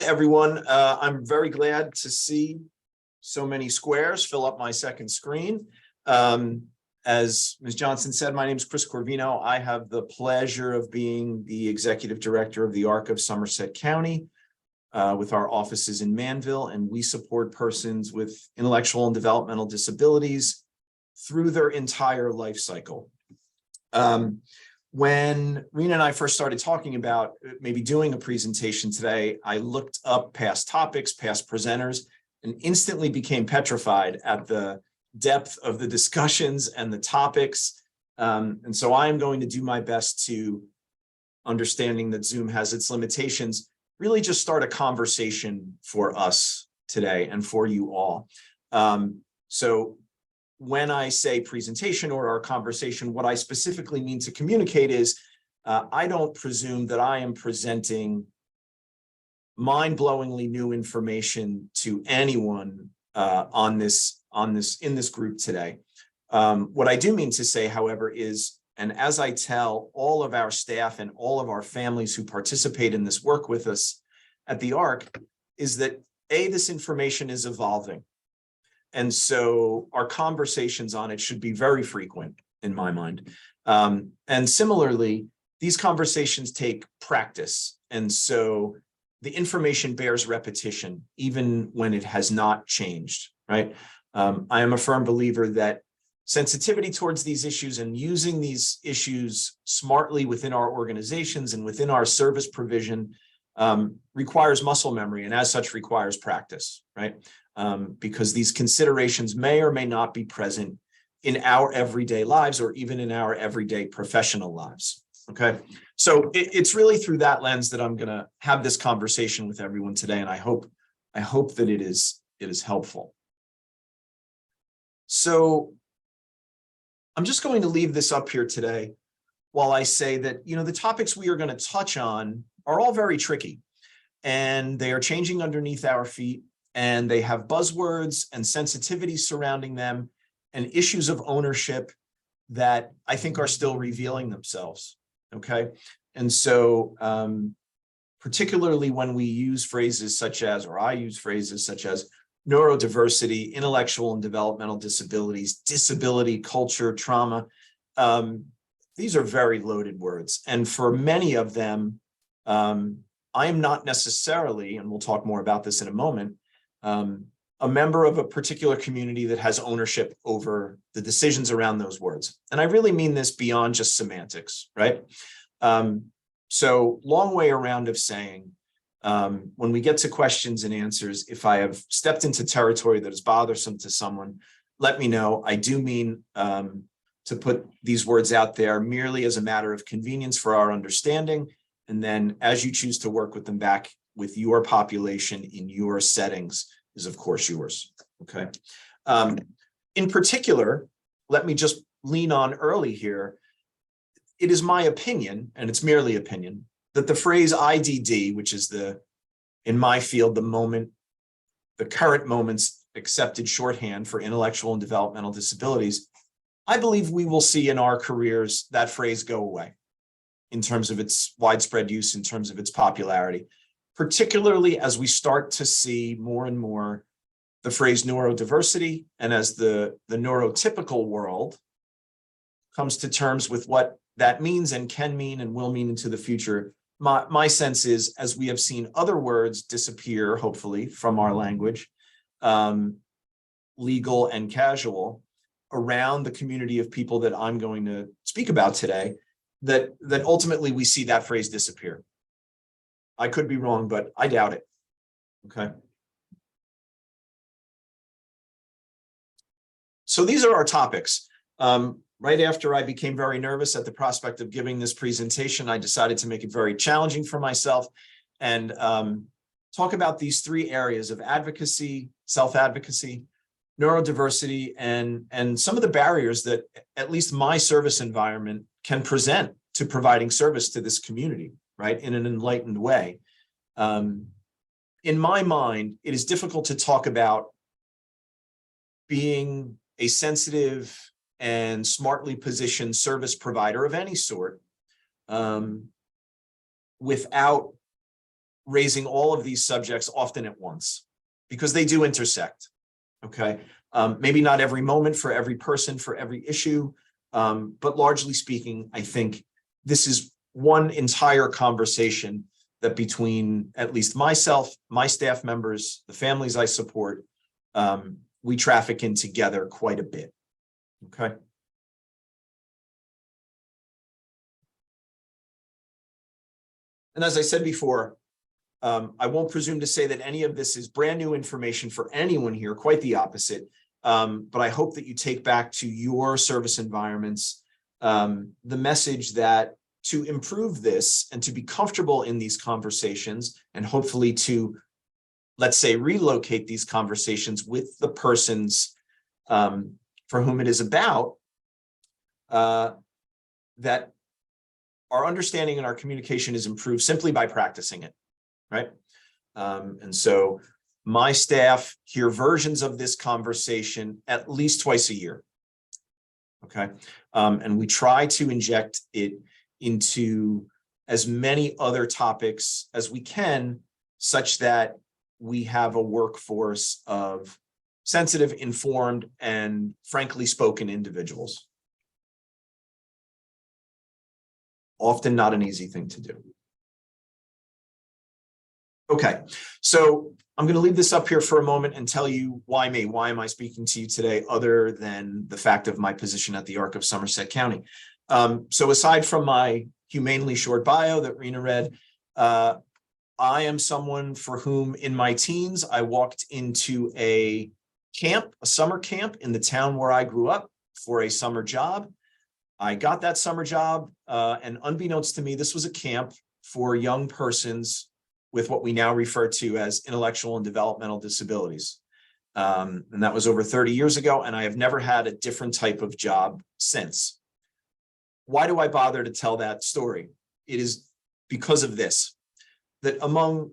Everyone. I'm very glad to see so many squares fill up my second screen. As Ms. Johnson said, my name is Chris Corvino. I have the pleasure of being the executive director of the ARC of Somerset County with our offices in Manville, and we support persons with intellectual and developmental disabilities through their entire life cycle. When Rena and I first started talking about maybe doing a presentation today, I looked up past topics, past presenters, and instantly became petrified at the depth of the discussions and the topics. And so I am going to do my best to, understanding that Zoom has its limitations, really just start a conversation for us today and for you all. So when I say presentation or our conversation, what I specifically mean to communicate is I don't presume that I am presenting mind-blowingly new information to anyone in this group today. What I do mean to say, however, is, and as I tell all of our staff and all of our families who participate in this work with us at the ARC, is that this information is evolving. And so our conversations on it should be very frequent in my mind. And similarly, these conversations take practice. And so the information bears repetition, even when it has not changed, right? I am a firm believer that sensitivity towards these issues and using these issues smartly within our organizations and within our service provision requires muscle memory, and as such requires practice, right? Because these considerations may or may not be present in our everyday lives or even in our everyday professional lives, okay? So it's really through that lens that I'm gonna have this conversation with everyone today, and I hope that it is helpful. So I'm just going to leave this up here today while I say that, the topics we are gonna touch on are all very tricky, and they are changing underneath our feet, and they have buzzwords and sensitivities surrounding them and issues of ownership that I think are still revealing themselves, okay? And so particularly when we use phrases such as, or I use phrases such as neurodiversity, intellectual and developmental disabilities, disability, culture, trauma, these are very loaded words. And for many of them, I am not necessarily, and we'll talk more about this in a moment, a member of a particular community that has ownership over the decisions around those words. And I really mean this beyond just semantics, right? So long way around of saying, when we get to questions and answers, if I have stepped into territory that is bothersome to someone, let me know. I do mean to put these words out there merely as a matter of convenience for our understanding. And then as you choose to work with them back with your population in your settings is of course yours, okay? In particular, let me just lean on early here. It is my opinion, and it's merely opinion, that the phrase IDD, which is in my field, the current moment's accepted shorthand for intellectual and developmental disabilities, I believe we will see in our careers that phrase go away in terms of its widespread use, in terms of its popularity, particularly as we start to see more and more the phrase neurodiversity, and as the neurotypical world comes to terms with what that means and can mean and will mean into the future. My sense is, as we have seen other words disappear, hopefully, from our language, legal and casual, around the community of people that I'm going to speak about today, that ultimately we see that phrase disappear. I could be wrong, but I doubt it, okay? So these are our topics. Right after I became very nervous at the prospect of giving this presentation, I decided to make it very challenging for myself and talk about these three areas of advocacy, self-advocacy, neurodiversity, and some of the barriers that at least my service environment can present to providing service to this community, right, in an enlightened way. In my mind, it is difficult to talk about being a sensitive and smartly positioned service provider of any sort without raising all of these subjects often at once because they do intersect, okay? Maybe not every moment for every person, for every issue, but largely speaking, I think this is one entire conversation that between at least myself, my staff members, the families I support, we traffic in together quite a bit, okay? And as I said before, I won't presume to say that any of this is brand new information for anyone here, quite the opposite. But I hope that you take back to your service environments the message that to improve this and to be comfortable in these conversations and hopefully to, let's say, relocate these conversations with the persons for whom it is about, that our understanding and our communication is improved simply by practicing it, right? And so my staff hear versions of this conversation at least twice a year, okay? And we try to inject it into as many other topics as we can, such that we have a workforce of sensitive, informed, and frankly spoken individuals. Often not an easy thing to do. Okay, so I'm going to leave this up here for a moment and tell you why me. Why am I speaking to you today other than the fact of my position at the ARC of Somerset County? So aside from my humanely short bio that Rena read, I am someone for whom in my teens, I walked into a camp, a summer camp in the town where I grew up for a summer job. I got that summer job, and unbeknownst to me, this was a camp for young persons with what we now refer to as intellectual and developmental disabilities. And that was over 30 years ago, and I have never had a different type of job since. Why do I bother to tell that story? It is because of this, that among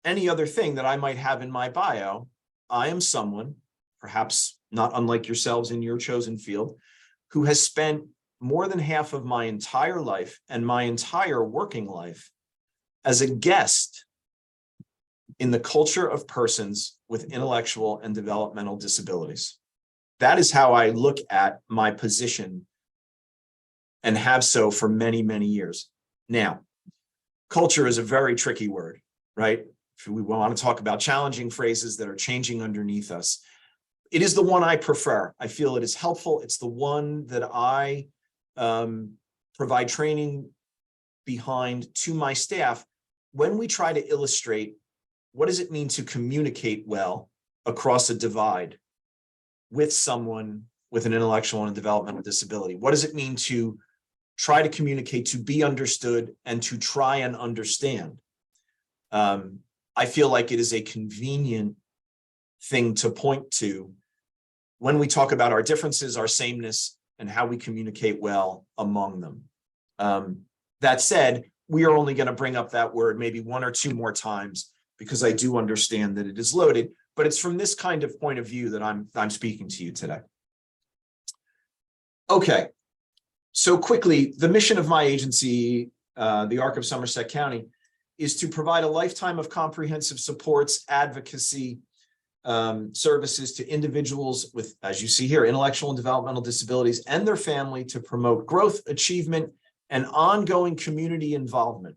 any other thing that I might have in my bio, I am someone, perhaps not unlike yourselves in your chosen field, who has spent more than half of my entire life and my entire working life as a guest in the culture of persons with intellectual and developmental disabilities. That is how I look at my position and have so for many, many years. Now, culture is a very tricky word, right? If we want to talk about challenging phrases that are changing underneath us, it is the one I prefer. I feel it is helpful. It's the one that I provide training behind to my staff when we try to illustrate what does it mean to communicate well across a divide with someone with an intellectual and developmental disability. What does it mean to try to communicate, to be understood, and to try and understand? I feel like it is a convenient thing to point to when we talk about our differences, our sameness, and how we communicate well among them. That said, we are only going to bring up that word maybe one or two more times because I do understand that it is loaded, but it's from this kind of point of view that I'm speaking to you today. Okay, so quickly, the mission of my agency, the ARC of Somerset County, is to provide a lifetime of comprehensive supports, advocacy, services to individuals with, as you see here, intellectual and developmental disabilities and their family to promote growth, achievement, and ongoing community involvement.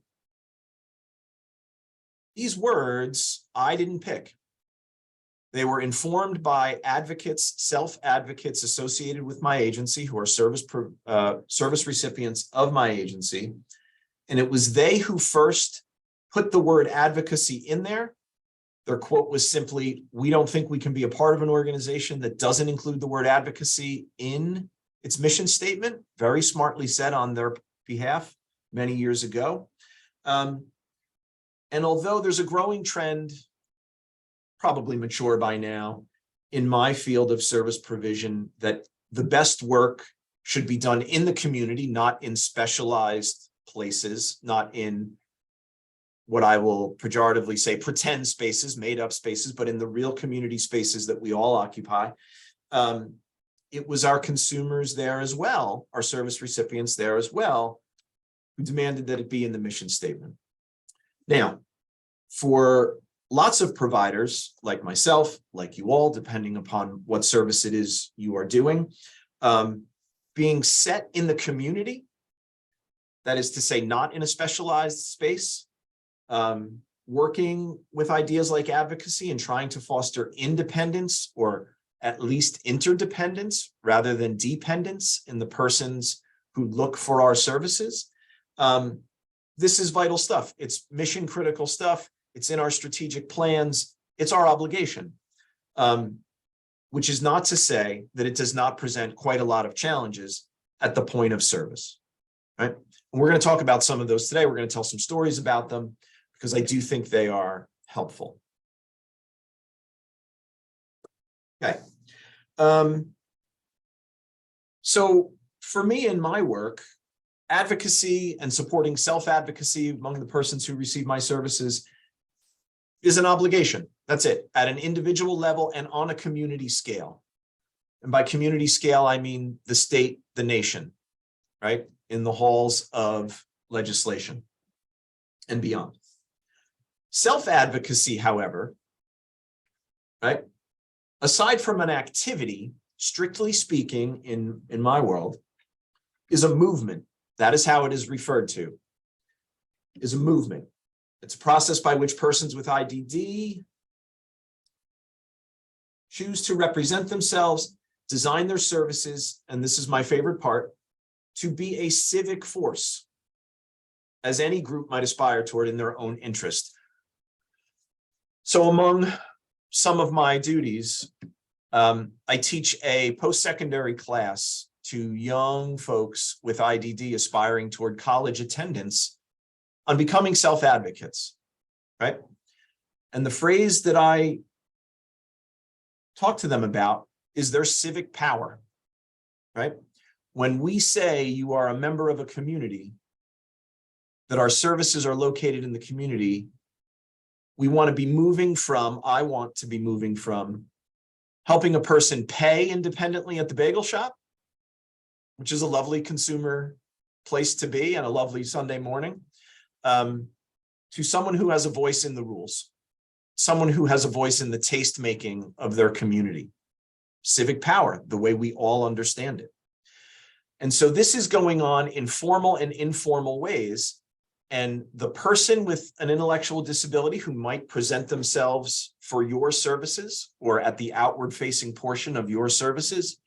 These words I didn't pick. They were informed by advocates, self-advocates associated with my agency who are service recipients of my agency. And it was they who first put the word advocacy in there. Their quote was simply, "We don't think we can be a part of an organization that doesn't include the word advocacy in its mission statement." Very smartly said on their behalf many years ago. And although there's a growing trend, probably mature by now, in my field of service provision, that the best work should be done in the community, not in specialized places, not in what I will pejoratively say pretend spaces, made up spaces, but in the real community spaces that we all occupy. It was our consumers there as well, our service recipients there as well, who demanded that it be in the mission statement. Now, For lots of providers like myself, like you all, depending upon what service it is you are doing, being set in the community, that is to say, not in a specialized space, working with ideas like advocacy and trying to foster independence or at least interdependence rather than dependence in the persons who look for our services. This is vital stuff. It's mission critical stuff. It's in our strategic plans. It's our obligation, which is not to say that it does not present quite a lot of challenges at the point of service, right? And we're going to talk about some of those today. We're going to tell some stories about them because I do think they are helpful. Okay. So for me in my work, advocacy and supporting self-advocacy among the persons who receive my services is an obligation. That's it, at an individual level and on a community scale. And by community scale, I mean the state, the nation, right? In the halls of legislation and beyond. Self-advocacy, however, right, aside from an activity, strictly speaking, in my world, is a movement. That is how it is referred to, is a movement. It's a process by which persons with IDD choose to represent themselves, design their services, and this is my favorite part, to be a civic force, as any group might aspire toward in their own interest. So among some of my duties, I teach a post-secondary class to young folks with IDD aspiring toward college attendance on becoming self-advocates, right? And the phrase that I talk to them about is their civic power, right? When we say you are a member of a community, that our services are located in the community, we want to be moving from, I want to be moving from helping a person pay independently at the bagel shop, which is a lovely consumer place to be and a lovely Sunday morning, to someone who has a voice in the rules, someone who has a voice in the taste making of their community. Civic power, the way we all understand it. And so this is going on in formal and informal ways. And the person with an intellectual disability who might present themselves for your services or at the outward facing portion of your services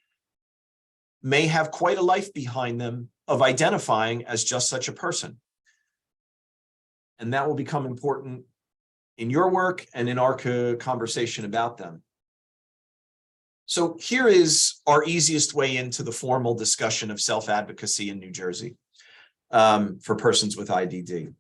may have quite a life behind them of identifying as just such a person. And that will become important in your work and in our conversation about them. So here is our easiest way into the formal discussion of self-advocacy in New Jersey for persons with IDD.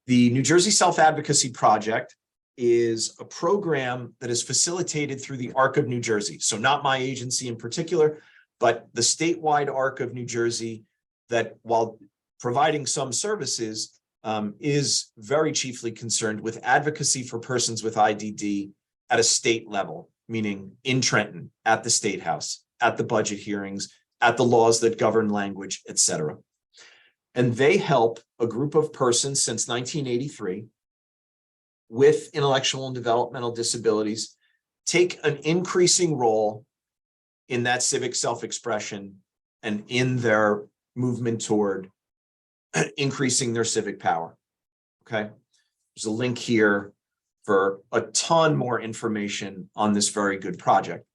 The New Jersey Self-Advocacy Project is a program that is facilitated through the ARC of New Jersey. So not my agency in particular, but the statewide ARC of New Jersey that, while providing some services, is very chiefly concerned with advocacy for persons with IDD at a state level, meaning in Trenton, at the State House, at the budget hearings, at the laws that govern language, etc. And they help a group of persons since 1983 with intellectual and developmental disabilities take an increasing role in that civic self-expression and in their movement toward increasing their civic power. Okay, there's a link here for a ton more information on this very good project.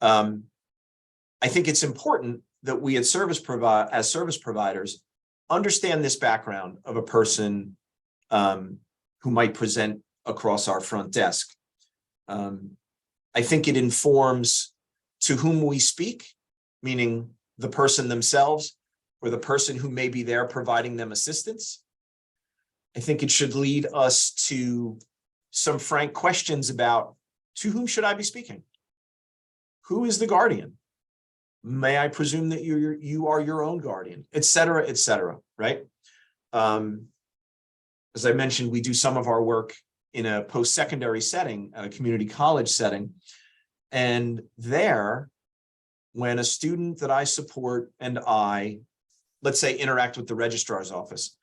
I think it's important that we as service providers understand this background of a person who might present across our front desk. I think it informs to whom we speak, meaning the person themselves or the person who may be there providing them assistance. I think it should lead us to some frank questions about, to whom should I be speaking? Who is the guardian? May I presume that you are your own guardian, et cetera, right? As I mentioned, we do some of our work in a post-secondary setting, a community college setting. And there, when a student that I support and I, let's say, interact with the registrar's office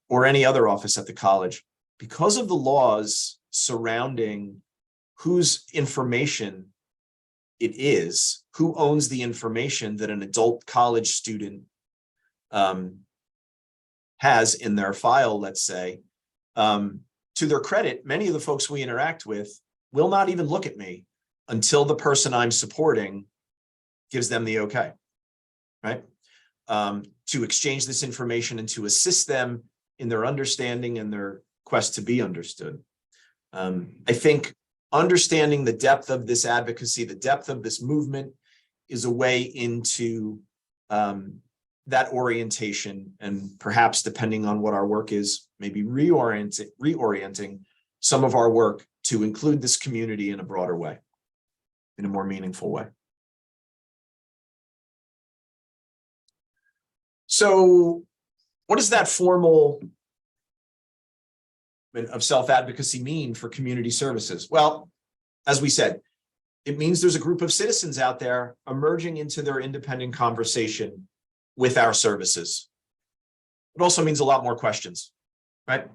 or any other office at the college, because of the laws surrounding whose information it is, who owns the information that an adult college student has in their file, let's say, to their credit, many of the folks we interact with will not even look at me until the person I'm supporting gives them the okay, right? To exchange this information and to assist them in their understanding and their quest to be understood. I think understanding the depth of this advocacy, the depth of this movement is a way into that orientation, and perhaps depending on what our work is, maybe reorienting some of our work to include this community in a broader way, in a more meaningful way. So what does that formal of self-advocacy mean for community services? Well, as we said, it means there's a group of citizens out there emerging into their independent conversation with our services. It also means a lot more questions, right? It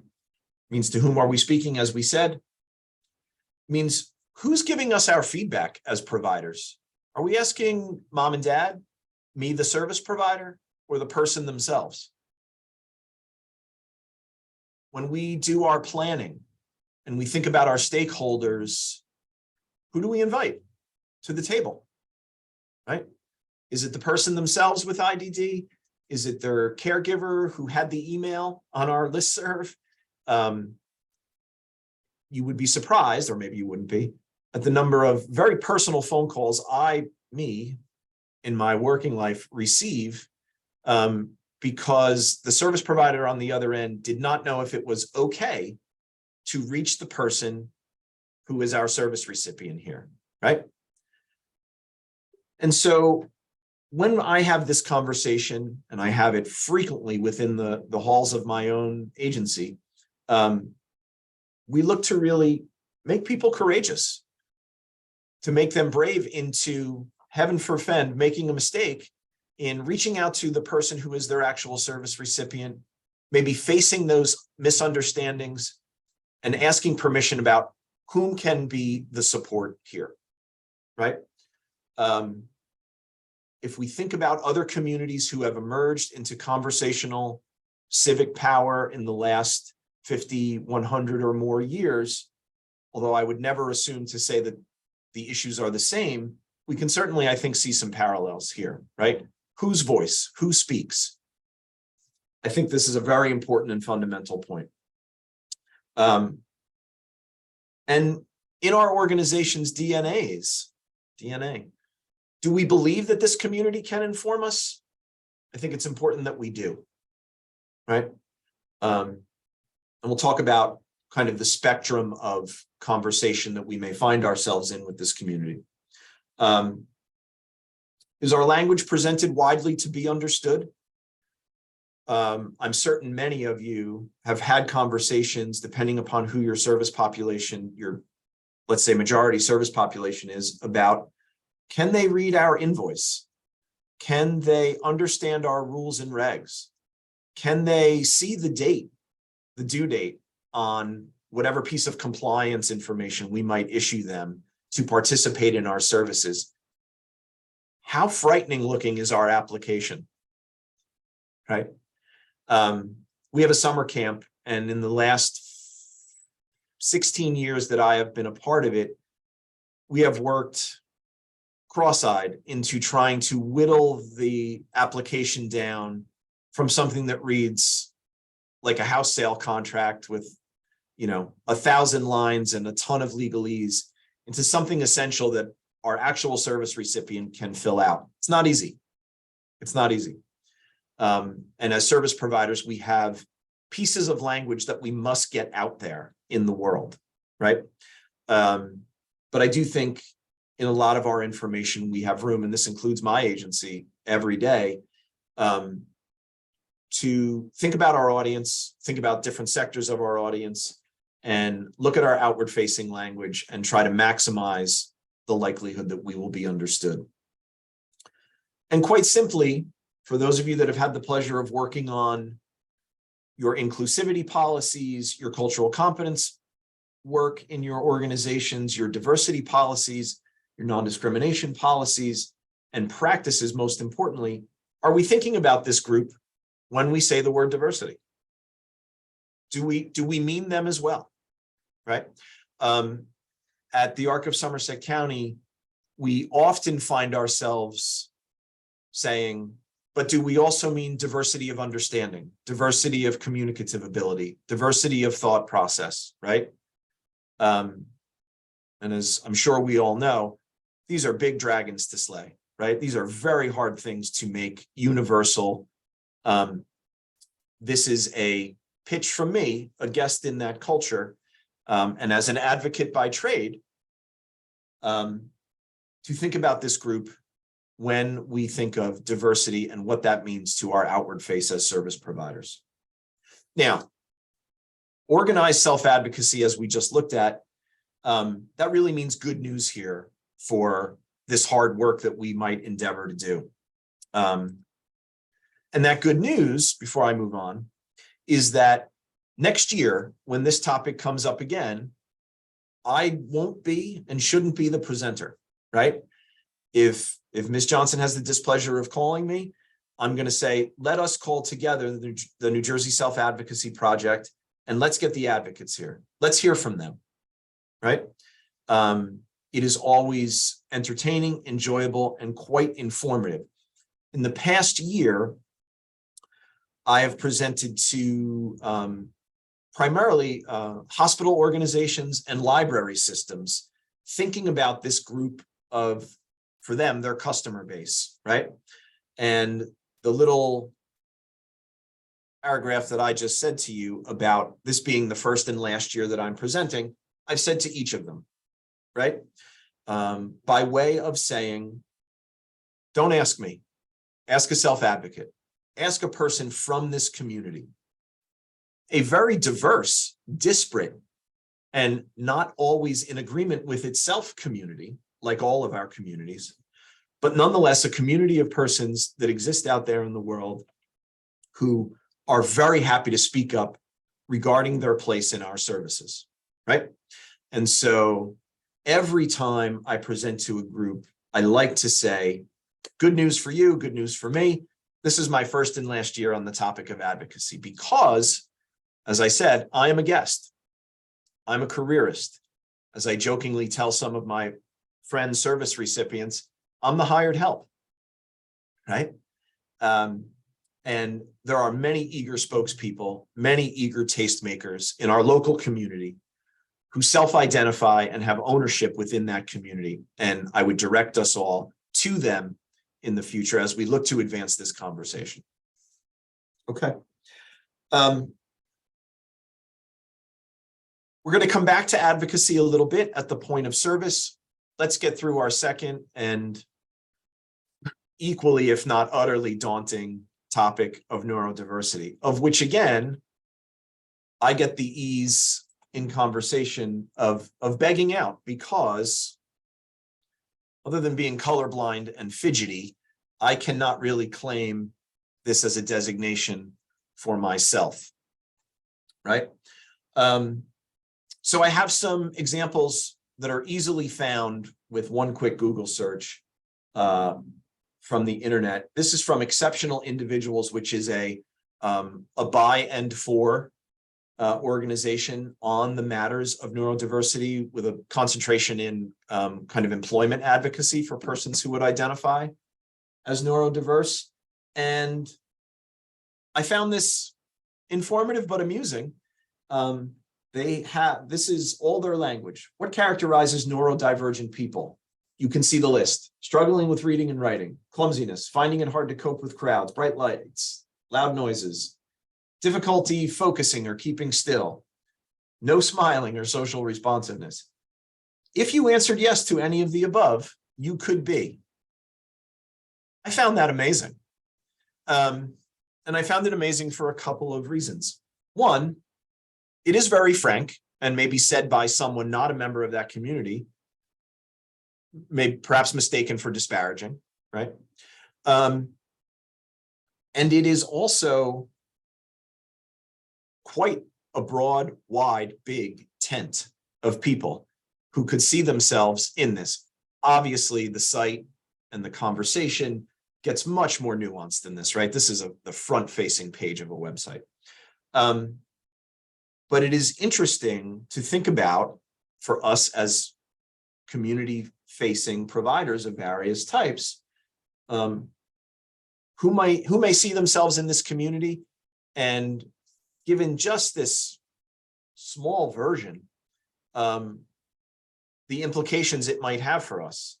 means to whom are we speaking, as we said. It means who's giving us our feedback as providers? Are we asking mom and dad, me, the service provider, or the person themselves? When we do our planning and we think about our stakeholders, who do we invite to the table, right? Is it the person themselves with IDD? Is it their caregiver who had the email on our listserv? You would be surprised, or maybe you wouldn't be, at the number of very personal phone calls me, in my working life, receive because the service provider on the other end did not know if it was okay to reach the person who is our service recipient here, right? And so when I have this conversation, and I have it frequently within the halls of my own agency, we look to really make people courageous, to make them brave into, heaven forfend, making a mistake in reaching out to the person who is their actual service recipient, maybe facing those misunderstandings and asking permission about whom can be the support here, right? If we think about other communities who have emerged into conversational civic power in the last 50, 100 or more years, although I would never assume to say that the issues are the same, we can certainly, I think, see some parallels here, right? Whose voice, who speaks? I think this is a very important and fundamental point. And in our organization's DNA, do we believe that this community can inform us? I think it's important that we do, right? And we'll talk about kind of the spectrum of conversation that we may find ourselves in with this community. Is our language presented widely to be understood? I'm certain many of you have had conversations, depending upon who your service population, your, let's say, majority service population is, about, can they read our invoice? Can they understand our rules and regs? Can they see the date, the due date on whatever piece of compliance information we might issue them to participate in our services? How frightening looking is our application, right? We have a summer camp, and in the last 16 years that I have been a part of it, we have worked cross-eyed into trying to whittle the application down from something that reads like a house sale contract with, 1,000 lines and a ton of legalese into something essential that our actual service recipient can fill out. It's not easy. It's not easy. And as service providers, we have pieces of language that we must get out there in the world, right? But I do think in a lot of our information, we have room, and this includes my agency every day, to think about our audience, think about different sectors of our audience, and look at our outward-facing language and try to maximize the likelihood that we will be understood. And quite simply, for those of you that have had the pleasure of working on your inclusivity policies, your cultural competence work in your organizations, your diversity policies, your non-discrimination policies, and practices, most importantly, are we thinking about this group when we say the word diversity? Do we mean them as well, right? At the Arc of Somerset County, we often find ourselves saying, but do we also mean diversity of understanding, diversity of communicative ability, diversity of thought process, right? And as I'm sure we all know, these are big dragons to slay, right? These are very hard things to make universal. This is a pitch from me, a guest in that culture, and as an advocate by trade, to think about this group when we think of diversity and what that means to our outward face as service providers. Now, organized self-advocacy, as we just looked at, that really means good news here for this hard work that we might endeavor to do. And that good news, before I move on, is that next year, when this topic comes up again, I won't be and shouldn't be the presenter, right? If Ms. Johnson has the displeasure of calling me, I'm going to say, let us call together the New Jersey Self-Advocacy Project, and let's get the advocates here. Let's hear from them, right? It is always entertaining, enjoyable, and quite informative. In the past year, I have presented to primarily hospital organizations and library systems, thinking about this group of, for them, their customer base, right? And the little paragraph that I just said to you about this being the first and last year that I'm presenting, I've said to each of them, right? By way of saying, don't ask me, ask a self-advocate, ask a person from this community, a very diverse, disparate, and not always in agreement with itself community, like all of our communities, but nonetheless a community of persons that exist out there in the world who are very happy to speak up regarding their place in our services, right? And so every time I present to a group, I like to say, good news for you, good news for me. This is my first and last year on the topic of advocacy because, as I said, I am a guest. I'm a careerist. As I jokingly tell some of my friend service recipients, I'm the hired help, right? And there are many eager spokespeople, many eager tastemakers in our local community who self-identify and have ownership within that community. And I would direct us all to them in the future as we look to advance this conversation. Okay. We're going to come back to advocacy a little bit at the point of service. Let's get through our second and equally, if not utterly daunting topic of neurodiversity, of which, again, I get the ease in conversation of begging out because other than being colorblind and fidgety, I cannot really claim this as a designation for myself, right? So I have some examples that are easily found with one quick Google search from the internet. This is from Exceptional Individuals, which is a by and for organization on the matters of neurodiversity with a concentration in kind of employment advocacy for persons who would identify as neurodiverse. And I found this informative but amusing. This is all their language. What characterizes neurodivergent people? You can see the list: struggling with reading and writing, clumsiness, finding it hard to cope with crowds, bright lights, loud noises, difficulty focusing or keeping still, no smiling or social responsiveness. If you answered yes to any of the above, you could be. I found that amazing. And I found it amazing for a couple of reasons. One, it is very frank and maybe said by someone not a member of that community, perhaps mistaken for disparaging, right? And it is also quite a broad, wide, big tent of people who could see themselves in this. Obviously, the site and the conversation gets much more nuanced than this, right? This is the front-facing page of a website. But it is interesting to think about for us as community-facing providers of various types, who may see themselves in this community, and given just this small version, the implications it might have for us.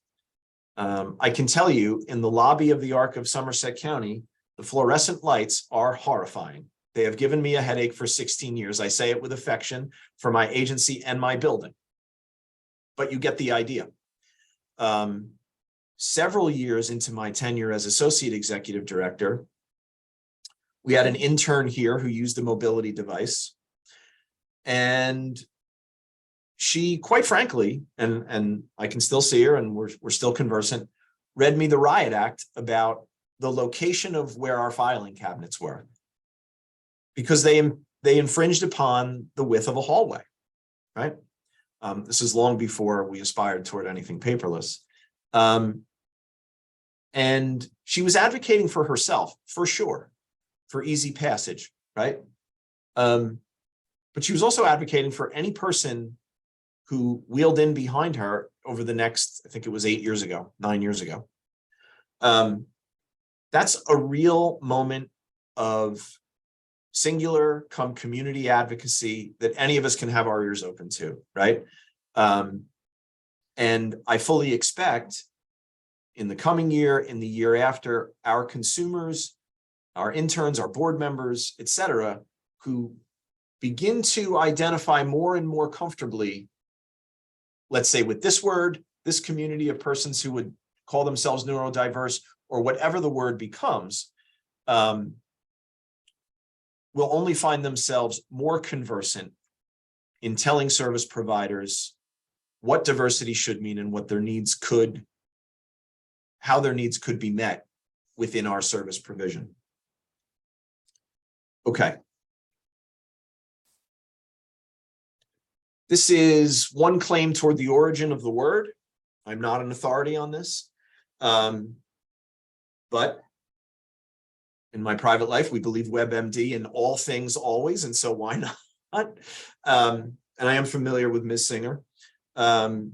I can tell you, in the lobby of the Arc of Somerset County, the fluorescent lights are horrifying. They have given me a headache for 16 years. I say it with affection for my agency and my building, but you get the idea. Several years into my tenure as associate executive director, we had an intern here who used a mobility device, and she, quite frankly, and I can still see her and we're still conversant, read me the riot act about the location of where our filing cabinets were, because they infringed upon the width of a hallway, right? This is long before we aspired toward anything paperless. And she was advocating for herself, for sure, for easy passage, right? But she was also advocating for any person who wheeled in behind her over the next, I think it was 9 years ago. That's a real moment of singular community advocacy that any of us can have our ears open to, right? And I fully expect in the coming year, in the year after, our consumers, our interns, our board members, et cetera, who begin to identify more and more comfortably, let's say with this word, this community of persons who would call themselves neurodiverse, or whatever the word becomes, will only find themselves more conversant in telling service providers what diversity should mean and what their needs could, how their needs could be met within our service provision. Okay. This is one claim toward the origin of the word. I'm not an authority on this, but in my private life, we believe WebMD in all things always, and so why not? And I am familiar with Ms. Singer. Was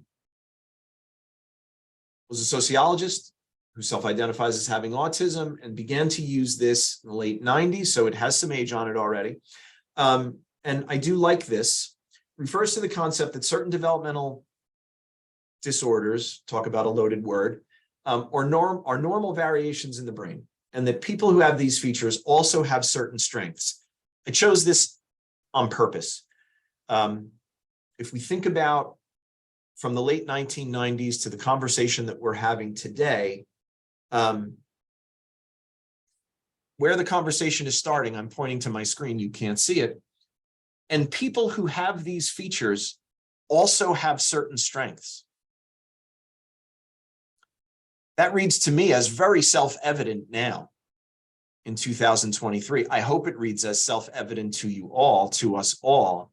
a sociologist who self-identifies as having autism and began to use this in the late 90s, so it has some age on it already. And I do like this. Refers to the concept that certain developmental disorders, talk about a loaded word, are normal variations in the brain, and that people who have these features also have certain strengths. I chose this on purpose. If we think about from the late 1990s to the conversation that we're having today, where the conversation is starting, I'm pointing to my screen, you can't see it. And people who have these features also have certain strengths. That reads to me as very self-evident now in 2023. I hope it reads as self-evident to you all, to us all.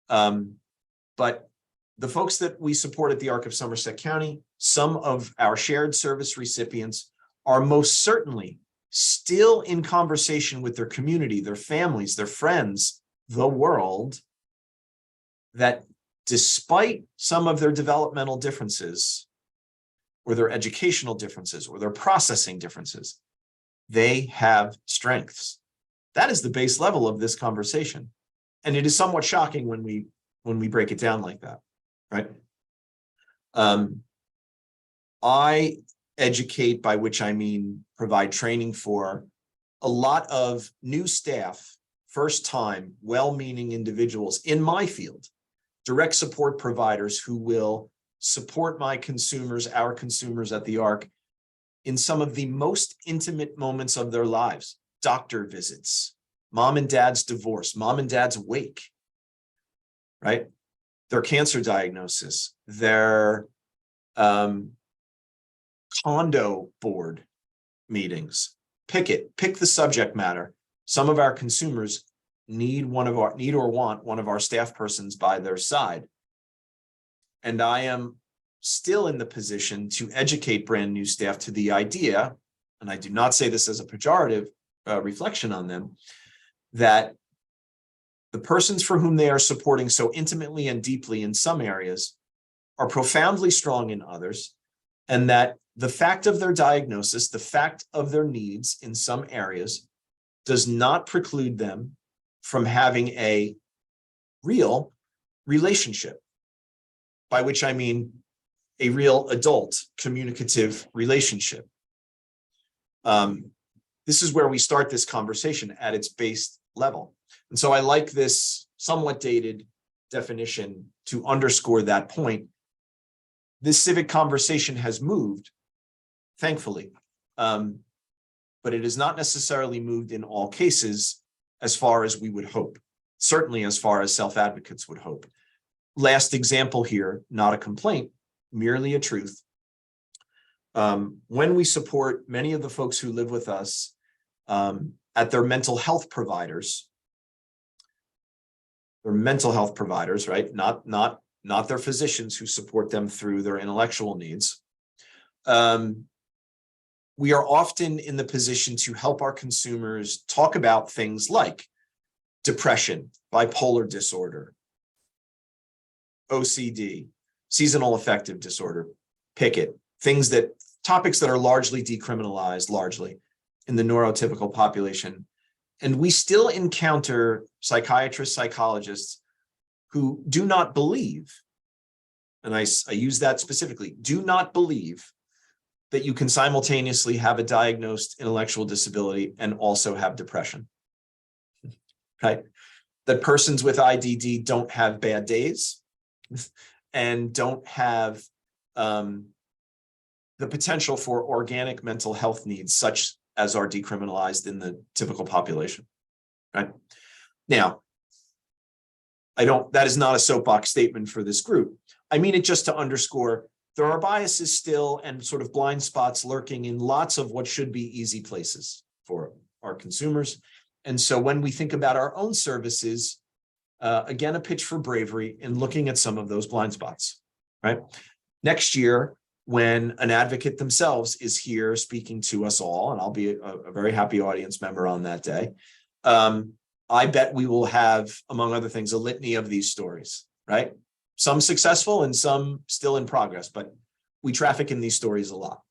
But the folks that we support at the Arc of Somerset County, some of our shared service recipients are most certainly still in conversation with their community, their families, their friends, the world, that despite some of their developmental differences or their educational differences or their processing differences, they have strengths. That is the base level of this conversation. And it is somewhat shocking when we break it down like that, right? I educate, by which I mean provide training for a lot of new staff, first-time, well-meaning individuals in my field, direct support providers who will support my consumers, our consumers at the Arc, in some of the most intimate moments of their lives. Doctor visits, mom and dad's divorce, mom and dad's wake, right? Their cancer diagnosis, their condo board meetings. Pick the subject matter. Some of our consumers need or want one of our staff persons by their side. And I am still in the position to educate brand new staff to the idea, and I do not say this as a pejorative reflection on them, that the persons for whom they are supporting so intimately and deeply in some areas are profoundly strong in others, and that the fact of their diagnosis, the fact of their needs in some areas, does not preclude them from having a real relationship, by which I mean a real adult communicative relationship. This is where we start this conversation at its base level. And so I like this somewhat dated definition to underscore that point. This civic conversation has moved, thankfully, but it has not necessarily moved in all cases as far as we would hope, certainly as far as self-advocates would hope. Last example here, not a complaint, merely a truth. When we support many of the folks who live with us at their mental health providers, right? Not their physicians who support them through their intellectual needs. We are often in the position to help our consumers talk about things like depression, bipolar disorder, OCD, seasonal affective disorder, picket, topics that are largely decriminalized, in the neurotypical population. And we still encounter psychiatrists, psychologists who do not believe, and I use that specifically, do not believe that you can simultaneously have a diagnosed intellectual disability and also have depression, right? That persons with IDD don't have bad days and don't have the potential for organic mental health needs such as are decriminalized in the typical population, right? Now, that is not a soapbox statement for this group. I mean it just to underscore there are biases still and sort of blind spots lurking in lots of what should be easy places for our consumers. And so when we think about our own services, again, a pitch for bravery in looking at some of those blind spots, right? Next year, when an advocate themselves is here speaking to us all, and I'll be a very happy audience member on that day, I bet we will have, among other things, a litany of these stories, right? Some successful and some still in progress, but we traffic in these stories a lot.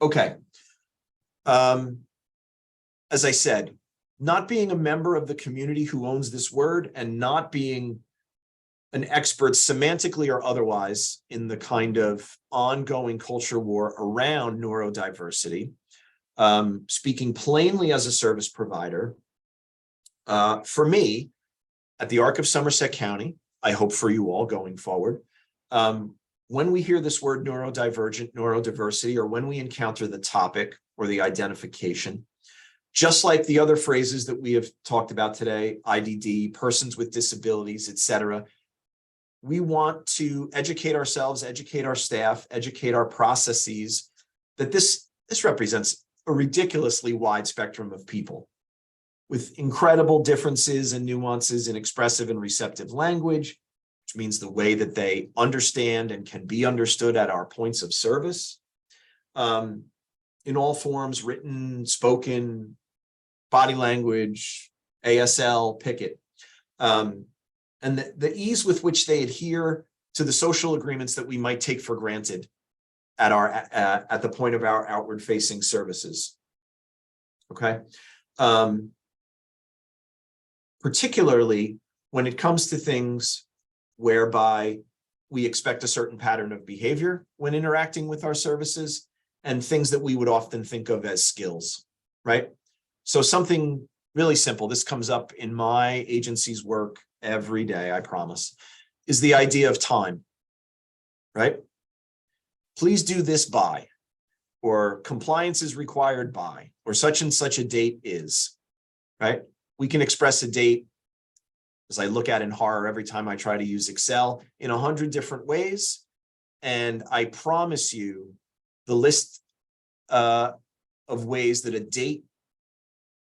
Okay. As I said, not being a member of the community who owns this word and not being an expert semantically or otherwise in the kind of ongoing culture war around neurodiversity, speaking plainly as a service provider, for me, at the Arc of Somerset County, I hope for you all going forward, when we hear this word neurodivergent, neurodiversity, or when we encounter the topic or the identification, just like the other phrases that we have talked about today, IDD, persons with disabilities, et cetera, we want to educate ourselves, educate our staff, educate our processes, that this represents a ridiculously wide spectrum of people with incredible differences and nuances in expressive and receptive language, which means the way that they understand and can be understood at our points of service, in all forms, written, spoken, body language, ASL, picket, and the ease with which they adhere to the social agreements that we might take for granted at the point of our outward-facing services. Okay. Particularly when it comes to things whereby we expect a certain pattern of behavior when interacting with our services and things that we would often think of as skills, right? So something really simple, this comes up in my agency's work every day, I promise, is the idea of time, right? Please do this by, or compliance is required by, or such and such a date is, right? We can express a date, as I look at in horror every time I try to use Excel, in 100 different ways. And I promise you the list of ways that a date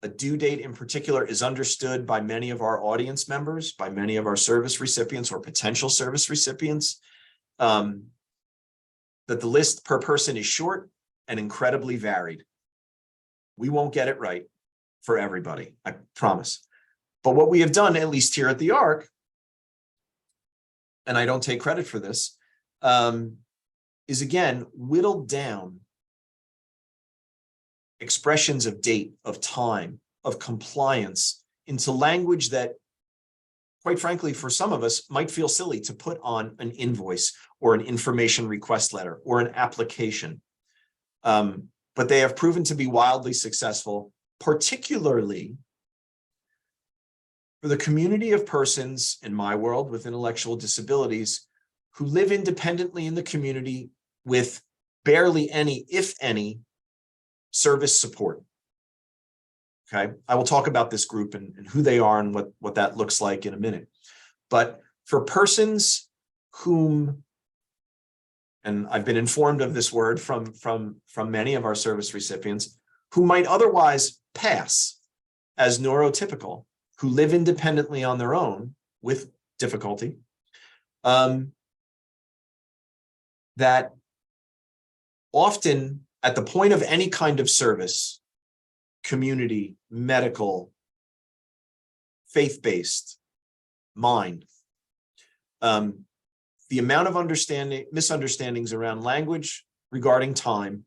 a due date in particular is understood by many of our audience members, by many of our service recipients or potential service recipients, that the list per person is short and incredibly varied. We won't get it right for everybody, I promise. But what we have done, at least here at the ARC, and I don't take credit for this, is again, whittled down expressions of date, of time, of compliance into language that, quite frankly, for some of us might feel silly to put on an invoice or an information request letter or an application. But they have proven to be wildly successful, particularly for the community of persons in my world with intellectual disabilities who live independently in the community with barely any, if any, service support. Okay, I will talk about this group and who they are and what that looks like in a minute. But for persons whom, and I've been informed of this word from many of our service recipients, who might otherwise pass as neurotypical, who live independently on their own with difficulty, that often at the point of any kind of service, community, medical, faith-based, mind, the amount of misunderstandings around language regarding time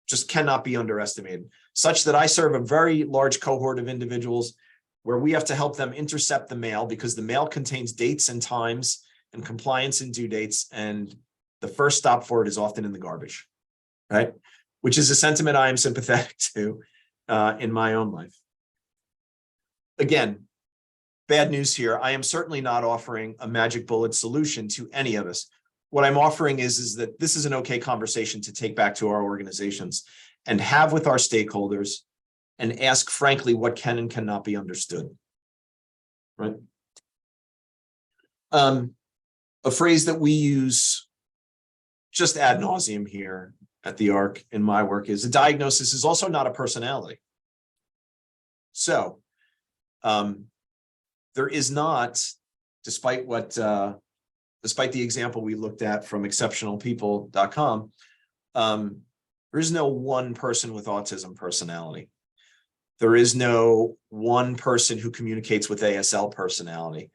just cannot be underestimated, such that I serve a very large cohort of individuals where we have to help them intercept the mail because the mail contains dates and times and compliance and due dates, and the first stop for it is often in the garbage, right? Which is a sentiment I am sympathetic to in my own life. Again, bad news here. I am certainly not offering a magic bullet solution to any of us. What I'm offering is that this is an okay conversation to take back to our organizations and have with our stakeholders and ask frankly what can and cannot be understood, right? A phrase that we use just ad nauseum here at the ARC in my work is a diagnosis is also not a personality. So there is not, despite the example we looked at from exceptionalpeople.com, there is no one person with autism personality. There is no one person who communicates with ASL personality.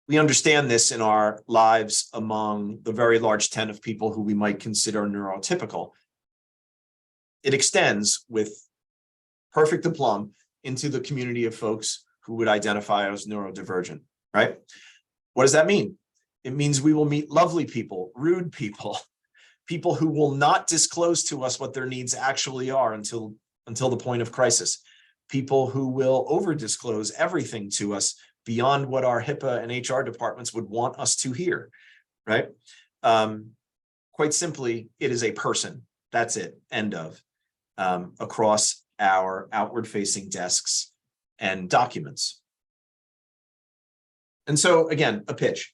We understand this in our lives among the very large 10 of people who we might consider neurotypical. It extends with perfect aplomb into the community of folks who would identify as neurodivergent, right? What does that mean? It means we will meet lovely people, rude people, people who will not disclose to us what their needs actually are until the point of crisis, people who will over-disclose everything to us beyond what our HIPAA and HR departments would want us to hear, right? Quite simply, it is a person. That's it, end of, across our outward-facing desks and documents. And so, again, a pitch.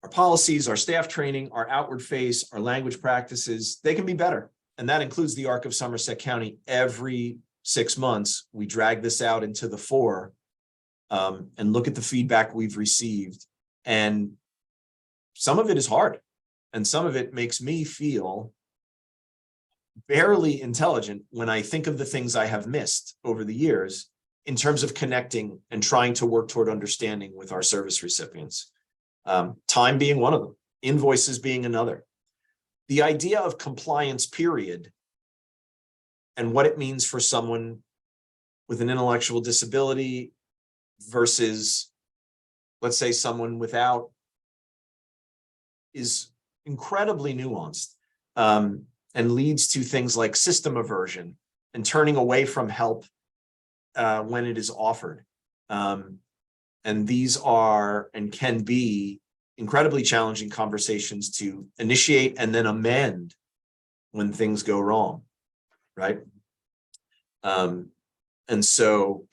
Our policies, our staff training, our outward face, our language practices, they can be better. And that includes the ARC of Somerset County. Every 6 months, we drag this out into the fore and look at the feedback we've received. And some of it is hard. And some of it makes me feel barely intelligent when I think of the things I have missed over the years in terms of connecting and trying to work toward understanding with our service recipients. Time being one of them, invoices being another. The idea of compliance, period, and what it means for someone with an intellectual disability versus, let's say, someone without, is incredibly nuanced and leads to things like system aversion and turning away from help when it is offered. And these are and can be incredibly challenging conversations to initiate and then amend when things go wrong, right? And so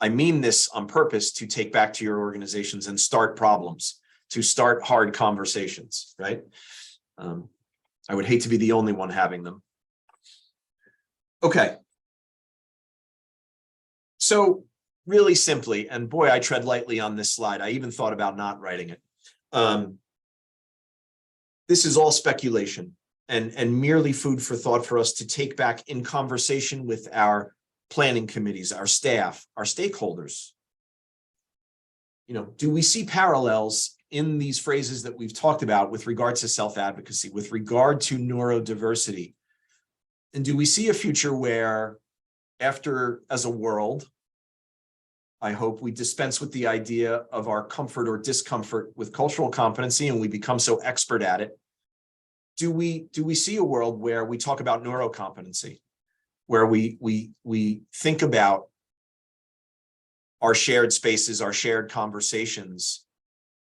I mean this on purpose to take back to your organizations and start problems, to start hard conversations, right? I would hate to be the only one having them. Okay. So really simply, and boy, I tread lightly on this slide. I even thought about not writing it. This is all speculation and merely food for thought for us to take back in conversation with our planning committees, our staff, our stakeholders. Do we see parallels in these phrases that we've talked about with regard to self-advocacy, with regard to neurodiversity? And do we see a future where, after, as a world, I hope we dispense with the idea of our comfort or discomfort with cultural competency and we become so expert at it? Do we see a world where we talk about neurocompetency, where we think about our shared spaces, our shared conversations,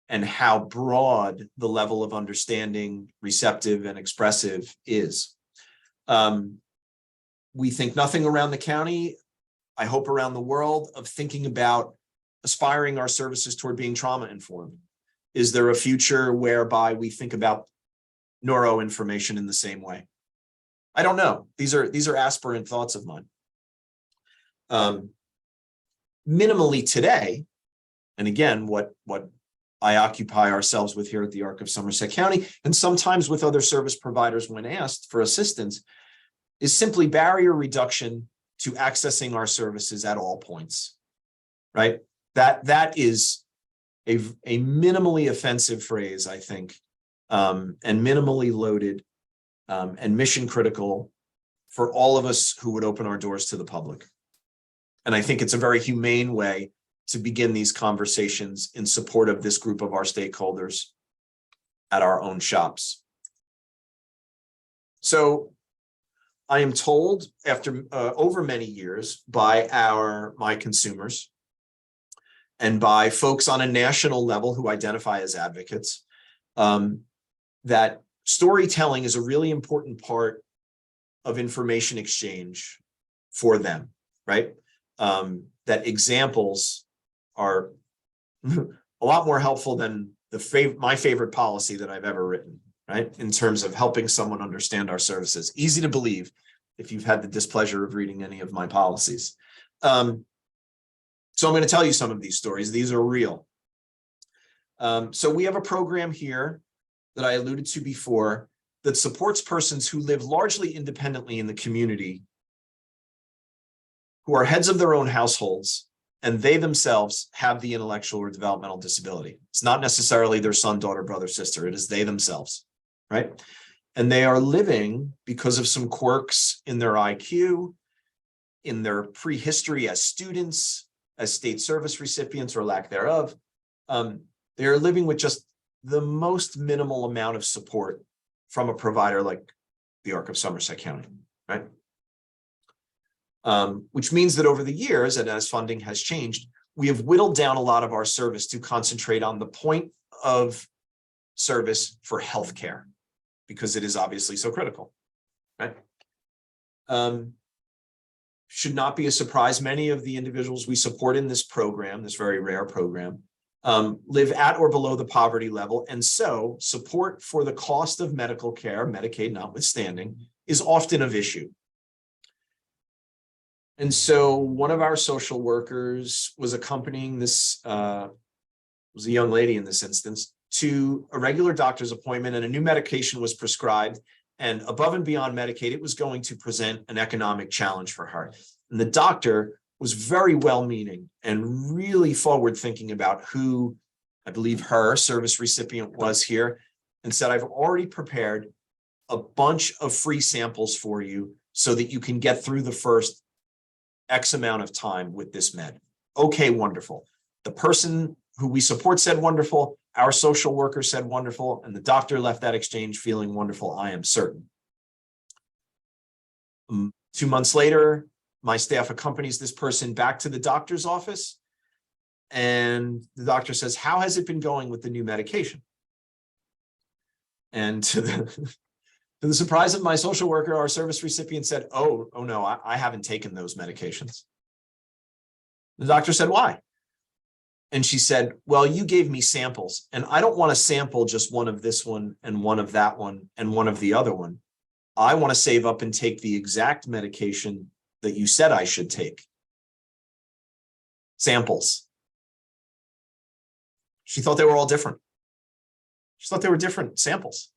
and how broad the level of understanding, receptive, and expressive is? We think nothing around the county, I hope around the world, of thinking about aspiring our services toward being trauma-informed. Is there a future whereby we think about neuroinformation in the same way? I don't know. These are aspirant thoughts of mine. Minimally today, and again, what I occupy ourselves with here at the Arc of Somerset County, and sometimes with other service providers when asked for assistance, is simply barrier reduction to accessing our services at all points, right? That is a minimally offensive phrase, I think, and minimally loaded and mission critical for all of us who would open our doors to the public. And I think it's a very humane way to begin these conversations in support of this group of our stakeholders at our own shops. So I am told, after over many years, by my consumers and by folks on a national level who identify as advocates, that storytelling is a really important part of information exchange for them, right? That examples are a lot more helpful than my favorite policy that I've ever written, right? In terms of helping someone understand our services. Easy to believe if you've had the displeasure of reading any of my policies. So I'm going to tell you some of these stories. These are real. So we have a program here that I alluded to before that supports persons who live largely independently in the community, who are heads of their own households, and they themselves have the intellectual or developmental disability. It's not necessarily their son, daughter, brother, sister. It is they themselves, right? And they are living, because of some quirks in their IQ, in their prehistory as students, as state service recipients or lack thereof, they are living with just the most minimal amount of support from a provider like the Arc of Somerset County, right? Which means that over the years, and as funding has changed, we have whittled down a lot of our service to concentrate on the point of service for healthcare, because it is obviously so critical, right? Should not be a surprise. Many of the individuals we support in this program, this very rare program, live at or below the poverty level. And so support for the cost of medical care, Medicaid notwithstanding, is often of issue. And so one of our social workers was accompanying this, was a young lady in this instance, to a regular doctor's appointment, and a new medication was prescribed. And above and beyond Medicaid, it was going to present an economic challenge for her. And the doctor was very well-meaning and really forward-thinking about who, I believe her service recipient was here, and said, I've already prepared a bunch of free samples for you so that you can get through the first X amount of time with this med. Okay, wonderful. The person who we support said wonderful, our social worker said wonderful, and the doctor left that exchange feeling wonderful, I am certain. 2 months later, my staff accompanies this person back to the doctor's office, and the doctor says, how has it been going with the new medication? And to the surprise of my social worker, our service recipient said, oh no, I haven't taken those medications. The doctor said, why? And she said, well, you gave me samples, and I don't want to sample just one of this one and one of that one and one of the other one. I want to save up and take the exact medication that you said I should take. samples. She thought they were all different. She thought they were different samples.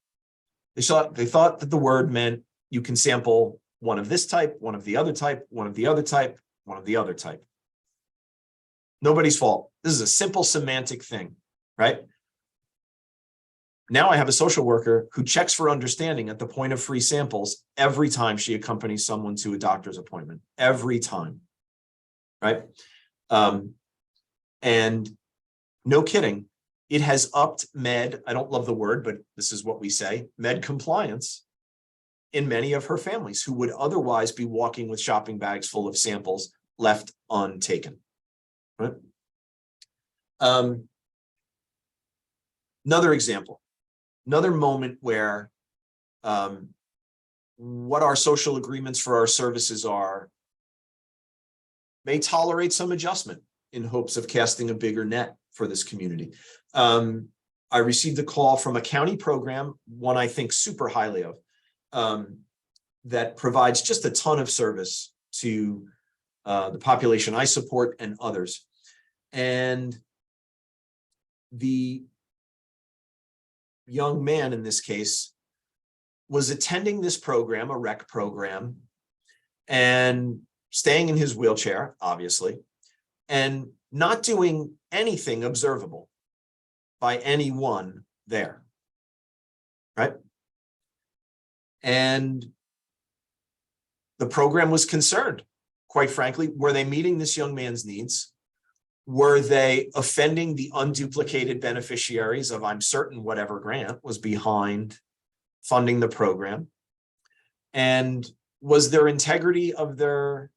They thought that the word meant you can sample one of this type, one of the other type, one of the other type, one of the other type. Nobody's fault. This is a simple semantic thing, right? Now I have a social worker who checks for understanding at the point of free samples every time she accompanies someone to a doctor's appointment, every time, right? And no kidding, it has upped med, I don't love the word, but this is what we say, med compliance in many of her families who would otherwise be walking with shopping bags full of samples left untaken, right? Another example, another moment where what our social agreements for our services are may tolerate some adjustment in hopes of casting a bigger net for this community. I received a call from a county program, one I think super highly of, that provides just a ton of service to the population I support and others. And the young man in this case was attending this program, a rec program, and staying in his wheelchair, obviously, and not doing anything observable by anyone there, right? And the program was concerned, quite frankly. Were they meeting this young man's needs? Were they offending the unduplicated beneficiaries of, I'm certain, whatever grant was behind funding the program? And was their integrity of their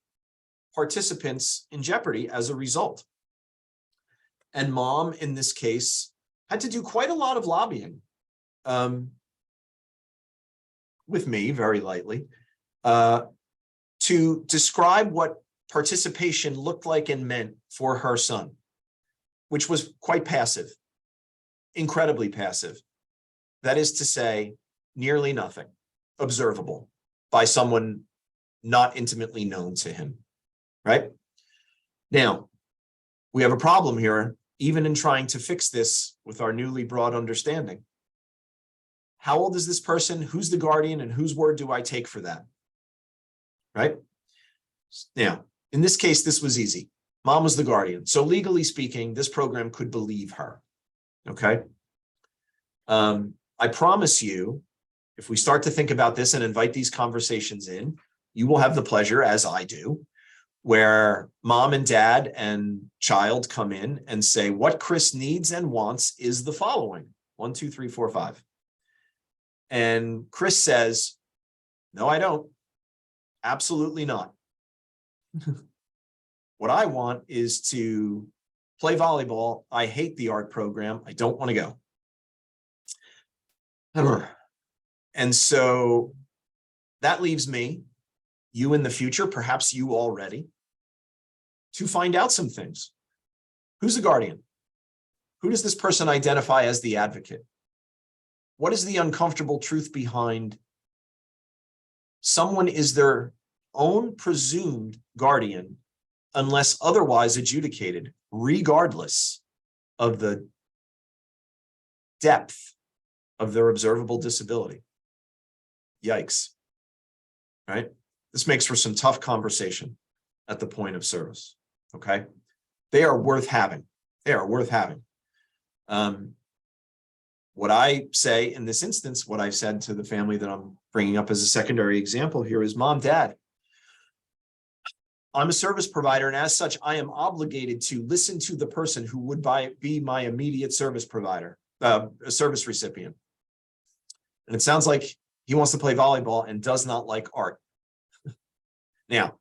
participants in jeopardy as a result? And mom, in this case, had to do quite a lot of lobbying with me, very lightly, to describe what participation looked like and meant for her son, which was quite passive, incredibly passive. That is to say, nearly nothing observable by someone not intimately known to him, right? Now, we have a problem here, even in trying to fix this with our newly broad understanding. How old is this person? Who's the guardian? And whose word do I take for that? Right? Now, in this case, this was easy. Mom was the guardian. So legally speaking, this program could believe her. Okay? I promise you, if we start to think about this and invite these conversations in, you will have the pleasure, as I do, where mom and dad and child come in and say, what Chris needs and wants is the following: 1, 2, 3, 4, 5. And Chris says, no, I don't. Absolutely not. What I want is to play volleyball. I hate the art program. I don't want to go. And so that leaves me, you in the future, perhaps you already, to find out some things. Who's the guardian? Who does this person identify as the advocate? What is the uncomfortable truth behind someone is their own presumed guardian unless otherwise adjudicated, regardless of the depth of their observable disability? Yikes, right? This makes for some tough conversation at the point of service, okay? They are worth having. They are worth having. What I say in this instance, what I've said to the family that I'm bringing up as a secondary example here is, Mom, Dad, I'm a service provider, and as such, I am obligated to listen to the person who would be my immediate service provider, a service recipient. And it sounds like he wants to play volleyball and does not like art. Now,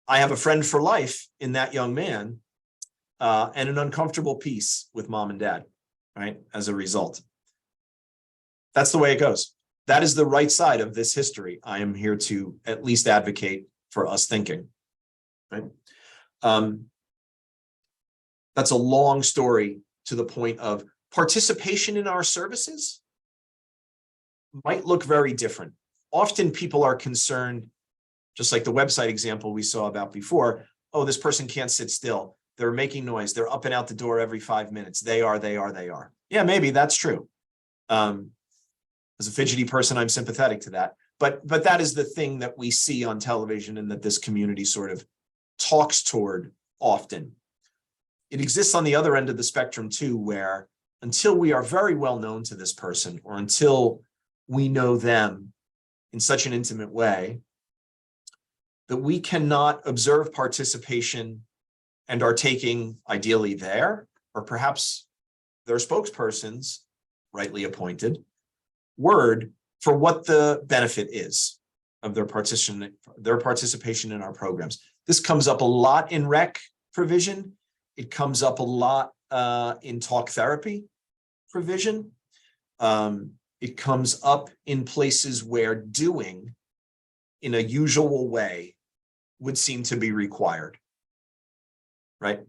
I have a friend for life in that young man, and an uncomfortable peace with mom and dad, right, as a result. That's the way it goes. That is the right side of this history. I am here to at least advocate for us thinking, right? That's a long story to the point of participation in our services might look very different. Often people are concerned, just like the website example we saw about before, oh, this person can't sit still. They're making noise. They're up and out the door every 5 minutes. They are. Yeah, maybe that's true. As a fidgety person, I'm sympathetic to that. But that is the thing that we see on television and that this community sort of talks toward often. It exists on the other end of the spectrum too, where until we are very well known to this person, or until we know them in such an intimate way, that we cannot observe participation and are taking, ideally there, or perhaps their spokespersons, rightly appointed, word for what the benefit is of their participation in our programs. This comes up a lot in rec provision. It comes up a lot in talk therapy provision. It comes up in places where doing in a usual way would seem to be required, right?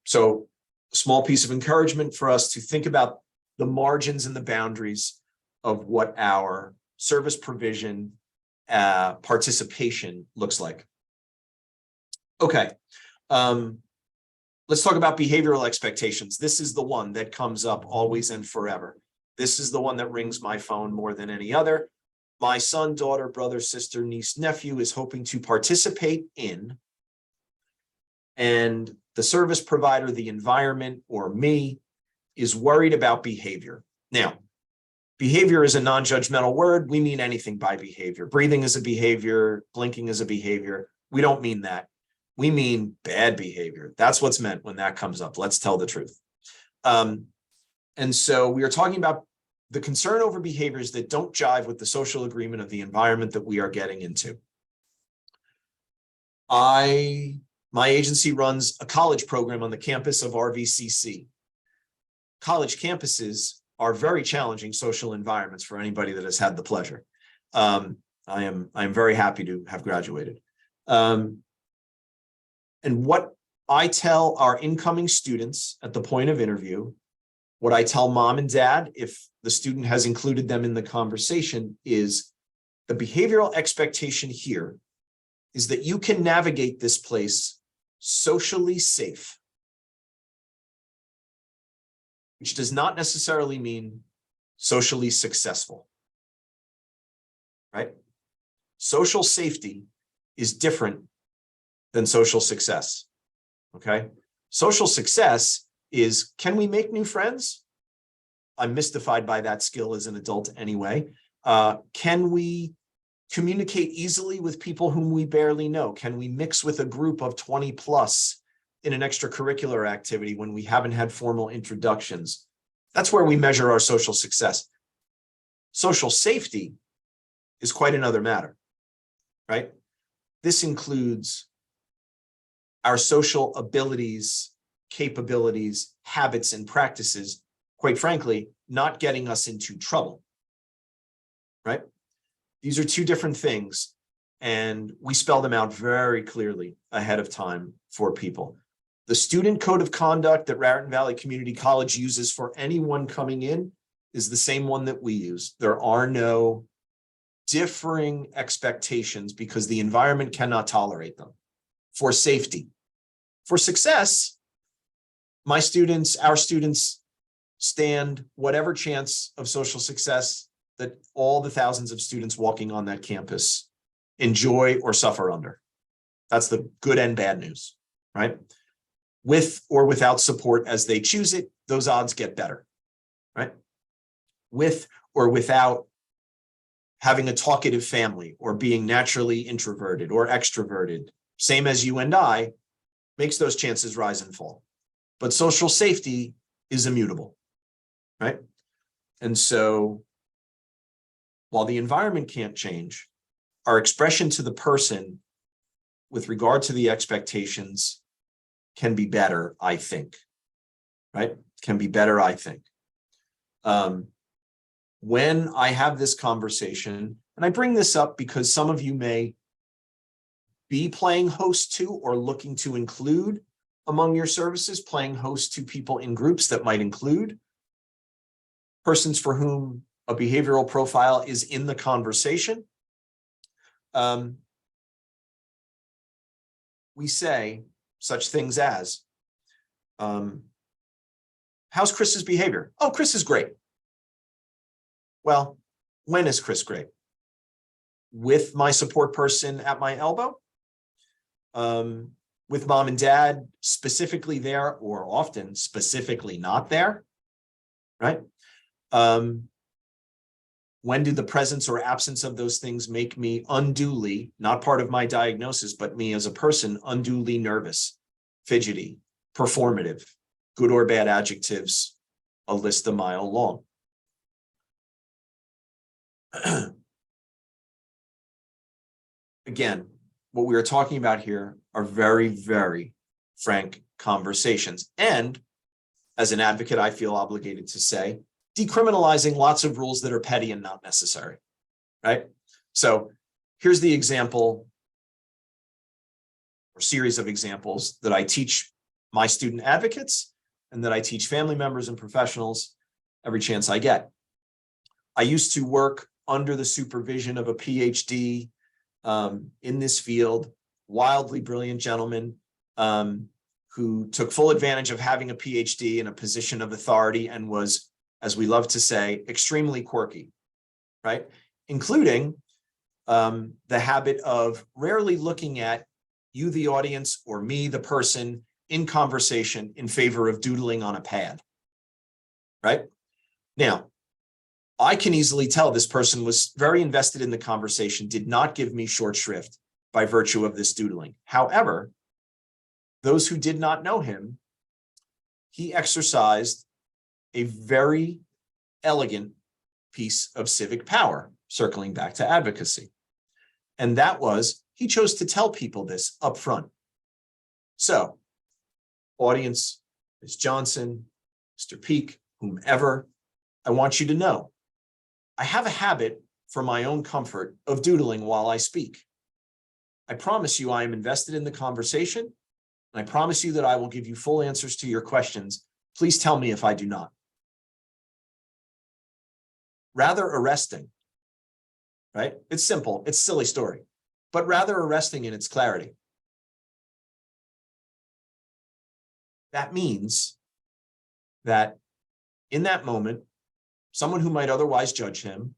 So a small piece of encouragement for us to think about the margins and the boundaries of what our service provision participation looks like. Okay, let's talk about behavioral expectations. This is the one that comes up always and forever. This is the one that rings my phone more than any other. My son, daughter, brother, sister, niece, nephew is hoping to participate in, and the service provider, the environment, or me is worried about behavior. Now, behavior is a non-judgmental word. We mean anything by behavior. Breathing is a behavior. Blinking is a behavior. We don't mean that. We mean bad behavior. That's what's meant when that comes up. Let's tell the truth. And so we are talking about the concern over behaviors that don't jive with the social agreement of the environment that we are getting into. My agency runs a college program on the campus of RVCC. College campuses are very challenging social environments for anybody that has had the pleasure. I am very happy to have graduated. And what I tell our incoming students at the point of interview, what I tell mom and dad, if the student has included them in the conversation, is the behavioral expectation here is that you can navigate this place socially safe, which does not necessarily mean socially successful, right? Social safety is different than social success, okay? Social success is, can we make new friends? I'm mystified by that skill as an adult anyway. Can we communicate easily with people whom we barely know? Can we mix with a group of 20 plus in an extracurricular activity when we haven't had formal introductions? That's where we measure our social success. Social safety is quite another matter, right? This includes our social abilities, capabilities, habits, and practices, quite frankly, not getting us into trouble, right? These are two different things, and we spell them out very clearly ahead of time for people. The student code of conduct that Raritan Valley Community College uses for anyone coming in is the same one that we use. There are no differing expectations because the environment cannot tolerate them. For safety. For success, our students stand whatever chance of social success that all the thousands of students walking on that campus enjoy or suffer under. That's the good and bad news, right? With or without support as they choose it, those odds get better, right? With or without having a talkative family or being naturally introverted or extroverted, same as you and I, makes those chances rise and fall. But social safety is immutable, right? And so while the environment can't change, our expression to the person with regard to the expectations can be better, I think, right? Can be better, I think. When I have this conversation, and I bring this up because some of you may be playing host to or looking to include among your services, playing host to people in groups that might include persons for whom a behavioral profile is in the conversation. We we say such things as, how's Chris's behavior? Oh, Chris is great. Well, when is Chris great? With my support person at my elbow? With mom and dad specifically there, or often specifically not there, right? When do the presence or absence of those things make me unduly, not part of my diagnosis, but me as a person, unduly nervous, fidgety, performative, good or bad adjectives, a list a mile long. Again, what we are talking about here are very, very frank conversations. And as an advocate, I feel obligated to say, decriminalizing lots of rules that are petty and not necessary, right? So here's the example or series of examples that I teach my student advocates and that I teach family members and professionals every chance I get. I used to work under the supervision of a PhD in this field, wildly brilliant gentleman who took full advantage of having a PhD in a position of authority and was, as we love to say, extremely quirky, right? Including the habit of rarely looking at you, the audience, or me, the person, in conversation in favor of doodling on a pad, right? Now, I can easily tell this person was very invested in the conversation, did not give me short shrift by virtue of this doodling. However, those who did not know him, he exercised a very elegant piece of civic power, circling back to advocacy. And that was, he chose to tell people this up front. So, audience, Ms. Johnson, Mr. Peak, whomever, I want you to know, I have a habit for my own comfort of doodling while I speak. I promise you I am invested in the conversation, and I promise you that I will give you full answers to your questions. Please tell me if I do not. Rather arresting, right? It's simple, it's a silly story, but rather arresting in its clarity. That means that in that moment, someone who might otherwise judge him,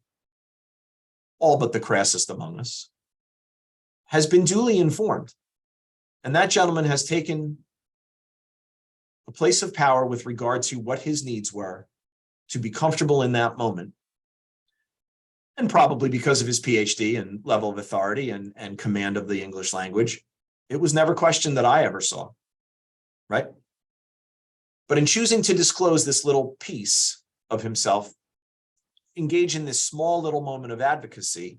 all but the crassest among us, has been duly informed. And that gentleman has taken a place of power with regard to what his needs were to be comfortable in that moment. And probably because of his PhD and level of authority and command of the English language, it was never questioned that I ever saw, right? But in choosing to disclose this little piece of himself, engage in this small little moment of advocacy,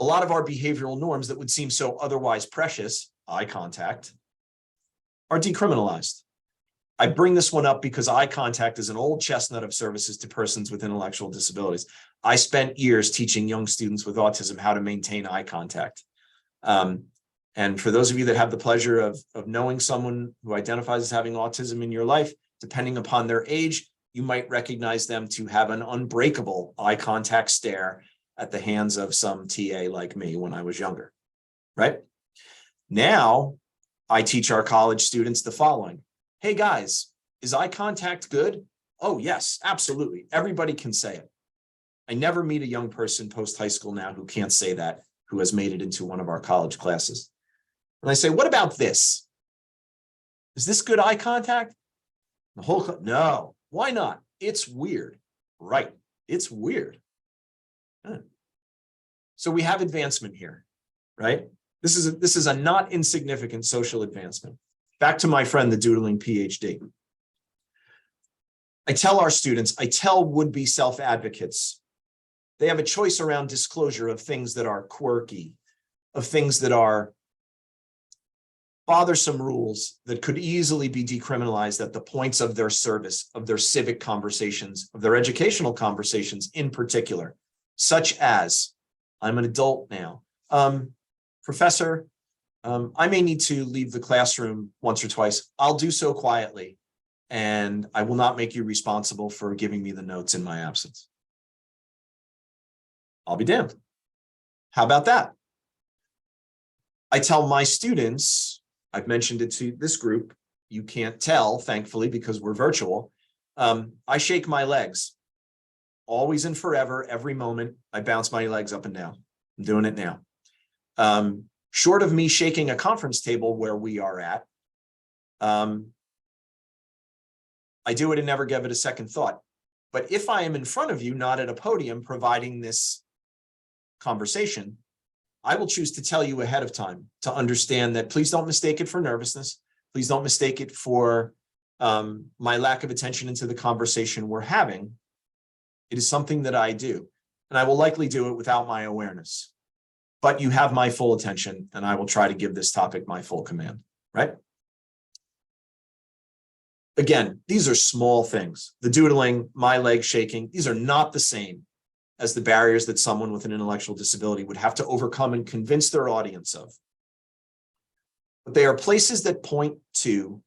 a lot of our behavioral norms that would seem so otherwise precious, eye contact, are decriminalized. I bring this one up because eye contact is an old chestnut of services to persons with intellectual disabilities. I spent years teaching young students with autism how to maintain eye contact. And for those of you that have the pleasure of knowing someone who identifies as having autism in your life, depending upon their age, you might recognize them to have an unbreakable eye contact stare at the hands of some TA like me when I was younger, right? Now, I teach our college students the following. Hey guys, is eye contact good? Oh yes, absolutely. Everybody can say it. I never meet a young person post high school now who can't say that, who has made it into one of our college classes. And I say, what about this? Is this good eye contact? The whole, no, why not? It's weird. Right, it's weird. So we have advancement here, right? This is a not insignificant social advancement. Back to my friend, the doodling PhD. I tell our students, I tell would-be self-advocates, they have a choice around disclosure of things that are quirky, of things that are bothersome rules that could easily be decriminalized at the points of their service, of their civic conversations, of their educational conversations in particular, such as, I'm an adult now. Professor, I may need to leave the classroom once or twice. I'll do so quietly, and I will not make you responsible for giving me the notes in my absence. I'll be damned. How about that? I tell my students, I've mentioned it to this group, you can't tell, thankfully, because we're virtual. I shake my legs always and forever, every moment. I bounce my legs up and down. I'm doing it now. Short of me shaking a conference table where we are at, I do it and never give it a second thought. But if I am in front of you, not at a podium, providing this conversation, I will choose to tell you ahead of time to understand that please don't mistake it for nervousness. Please don't mistake it for my lack of attention into the conversation we're having. It is something that I do, and I will likely do it without my awareness. But you have my full attention, and I will try to give this topic my full command, right? Again, these are small things. The doodling, my leg shaking, these are not the same as the barriers that someone with an intellectual disability would have to overcome and convince their audience of. But they are places that point to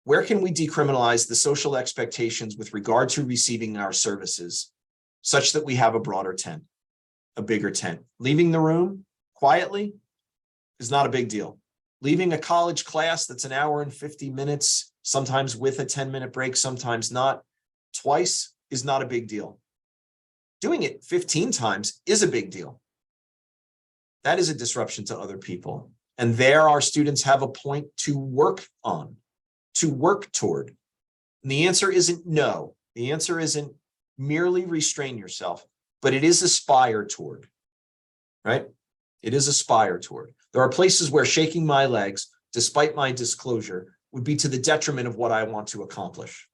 where can we decriminalize the social expectations with regard to receiving our services such that we have a broader tent, a bigger tent. Leaving the room quietly is not a big deal. Leaving a college class that's an hour and 50 minutes, sometimes with a 10-minute break, sometimes not, twice is not a big deal. Doing it 15 times is a big deal. That is a disruption to other people. And there our students have a point to work on, to work toward. And the answer isn't no. The answer isn't merely restrain yourself, but it is aspire toward, right? It is aspire toward. There are places where shaking my legs, despite my disclosure, would be to the detriment of what I want to accomplish.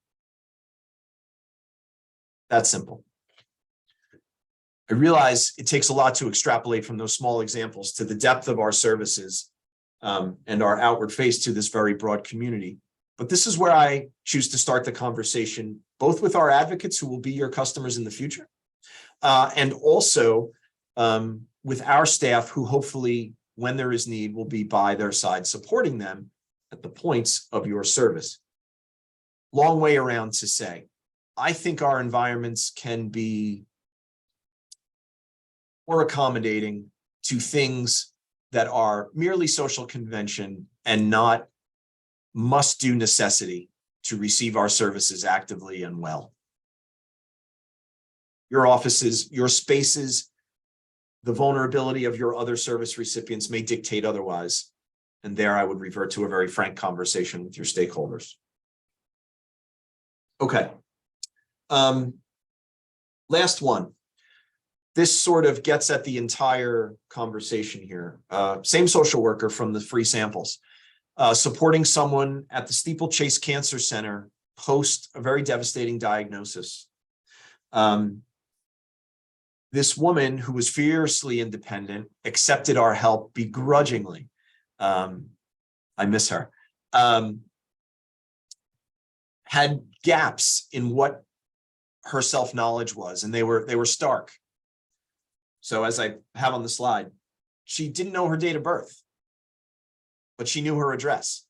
That's simple. I realize it takes a lot to extrapolate from those small examples to the depth of our services and our outward face to this very broad community. But this is where I choose to start the conversation, both with our advocates who will be your customers in the future, and also with our staff who hopefully, when there is need, will be by their side supporting them at the points of your service. Long way around to say, I think our environments can be more accommodating to things that are merely social convention and not must-do necessity to receive our services actively and well. Your offices, your spaces, the vulnerability of your other service recipients may dictate otherwise. And there I would revert to a very frank conversation with your stakeholders. Okay. Last one. This sort of gets at the entire conversation here. Same social worker from the free samples, supporting someone at the Steeplechase Cancer Center post a very devastating diagnosis. This woman who was fiercely independent accepted our help begrudgingly. I miss her. Had gaps in what her self-knowledge was, and they were stark. So as I have on the slide, she didn't know her date of birth, but she knew her address.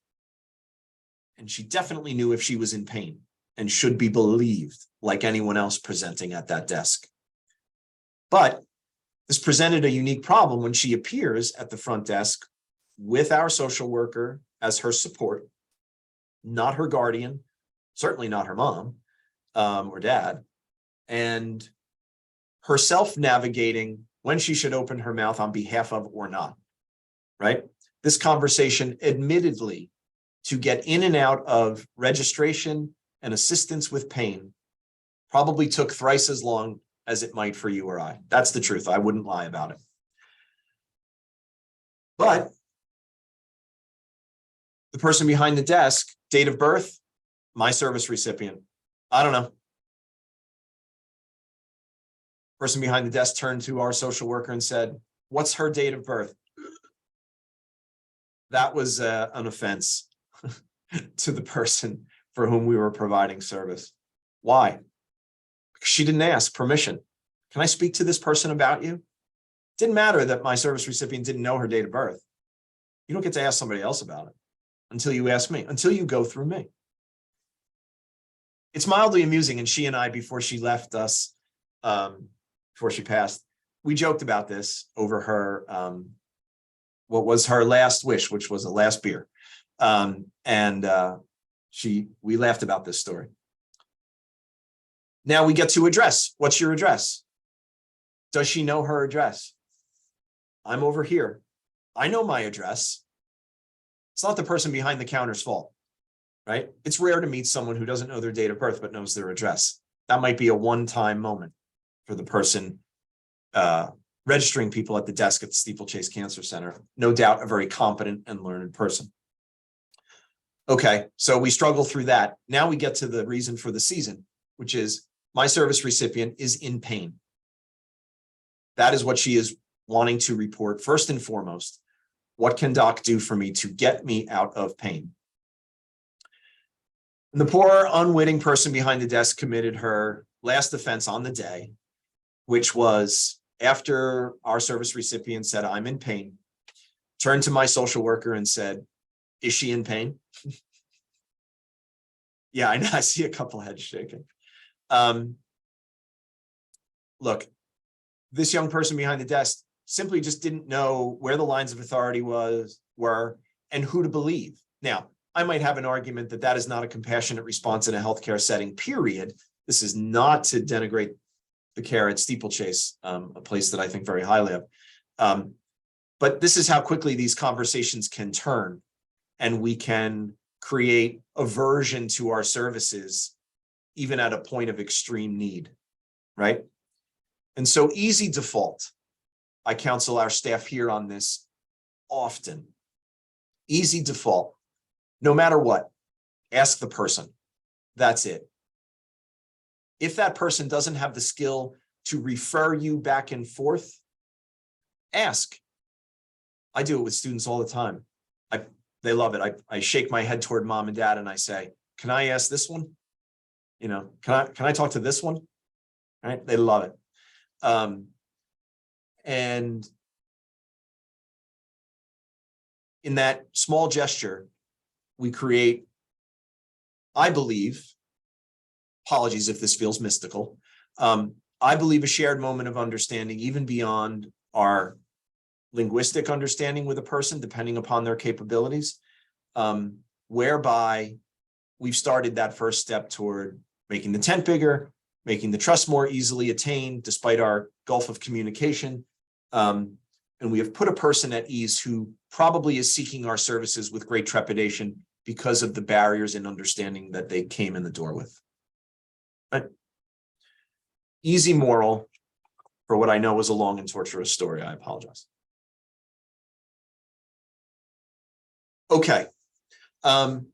And she definitely knew if she was in pain and should be believed like anyone else presenting at that desk. But this presented a unique problem when she appears at the front desk with our social worker as her support, not her guardian, certainly not her mom or dad, and herself navigating when she should open her mouth on behalf of or not, right? This conversation, admittedly, to get in and out of registration and assistance with pain probably took thrice as long as it might for you or I. That's the truth. I wouldn't lie about it. But the person behind the desk, date of birth, my service recipient, I don't know. Person behind the desk turned to our social worker and said, "What's her date of birth?" That was an offense to the person for whom we were providing service. Why? Because she didn't ask permission. Can I speak to this person about you? Didn't matter that my service recipient didn't know her date of birth. You don't get to ask somebody else about it until you ask me, until you go through me. It's mildly amusing, and she and I, before she left us, before she passed, we joked about this over her what was her last wish, which was a last beer. We laughed about this story. Now we get to address. What's your address? Does she know her address? I'm over here. I know my address. It's not the person behind the counter's fault, right? It's rare to meet someone who doesn't know their date of birth but knows their address. That might be a one-time moment for the person registering people at the desk at the Steeplechase Cancer Center. No doubt a very competent and learned person. Okay, so we struggle through that. Now we get to the reason for the season, which is my service recipient is in pain. That is what she is wanting to report first and foremost. What can doc do for me to get me out of pain? And the poor, unwitting person behind the desk committed her last offense on the day, which was after our service recipient said, I'm in pain, turned to my social worker and said, is she in pain? Yeah, I know. I see a couple heads shaking. Look, this young person behind the desk simply just didn't know where the lines of authority were and who to believe. Now, I might have an argument that that is not a compassionate response in a healthcare setting, period. This is not to denigrate the care at Steeplechase, a place that I think very highly of. But this is how quickly these conversations can turn, and we can create aversion to our services, even at a point of extreme need, right? And so easy default. I counsel our staff here on this often. Easy default. No matter what, ask the person. That's it. If that person doesn't have the skill to refer you back and forth, ask. I do it with students all the time. They love it. I shake my head toward mom and dad and I say, can I ask this one? You know, can I talk to this one? Right? They love it. And in that small gesture, we create, I believe, apologies if this feels mystical, I believe a shared moment of understanding, even beyond our linguistic understanding with a person, depending upon their capabilities, whereby we've started that first step toward making the tent bigger, making the trust more easily attained, despite our gulf of communication. And we have put a person at ease who probably is seeking our services with great trepidation because of the barriers in understanding that they came in the door with. Right? Easy moral for what I know was a long and torturous story. I apologize. Okay. I'm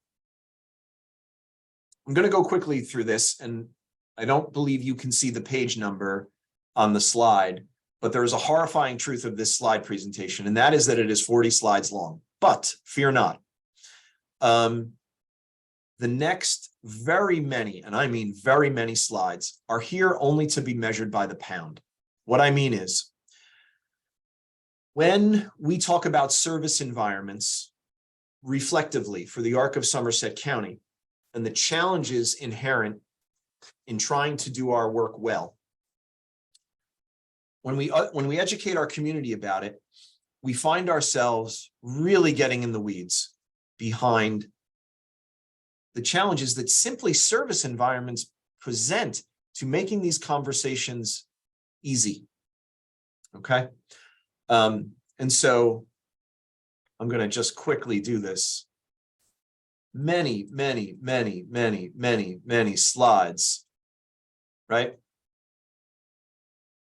going to go quickly through this, and I don't believe you can see the page number on the slide, but there is a horrifying truth of this slide presentation, and that is that it is 40 slides long. But fear not. The next very many, and I mean very many slides, are here only to be measured by the pound. What I mean is, when we talk about service environments reflectively for the arc of Somerset County and the challenges inherent in trying to do our work well, when we educate our community about it, we find ourselves really getting in the weeds behind the challenges that simply service environments present to making these conversations easy. Okay. And so I'm going to just quickly do this. Many slides, right,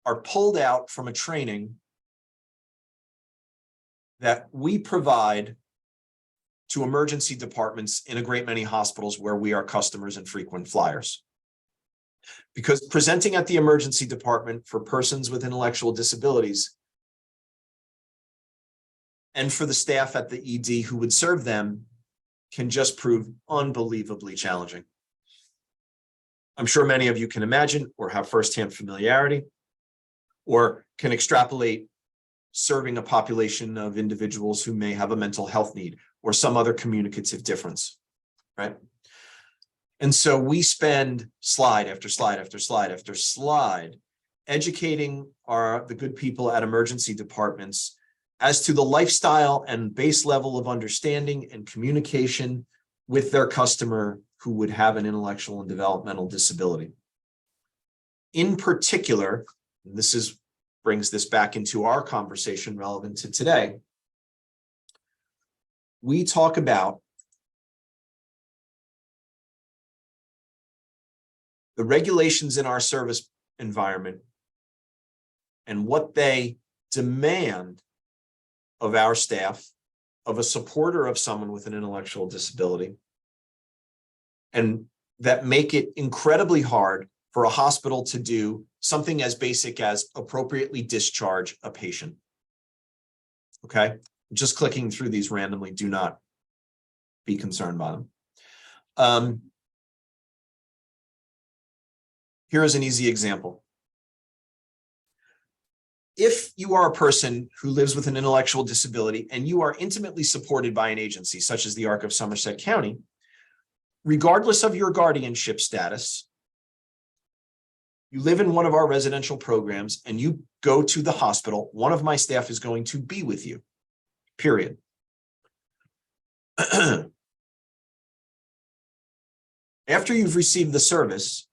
are pulled out from a training that we provide to emergency departments in a great many hospitals where we are customers and frequent flyers. Because presenting at the emergency department for persons with intellectual disabilities and for the staff at the ED who would serve them can just prove unbelievably challenging. I'm sure many of you can imagine or have firsthand familiarity or can extrapolate serving a population of individuals who may have a mental health need or some other communicative difference, right? And so we spend slide after slide after slide after slide educating the good people at emergency departments as to the lifestyle and base level of understanding and communication with their customer who would have an intellectual and developmental disability. In particular, and brings this back into our conversation relevant to today, we talk about the regulations in our service environment and what they demand of our staff, of a supporter of someone with an intellectual disability, and that make it incredibly hard for a hospital to do something as basic as appropriately discharge a patient. Okay, just clicking through these randomly, do not be concerned by them. Here is an easy example. If you are a person who lives with an intellectual disability and you are intimately supported by an agency such as the ARC of Somerset County, regardless of your guardianship status, you live in one of our residential programs and you go to the hospital, one of my staff is going to be with you, period. After you've received the service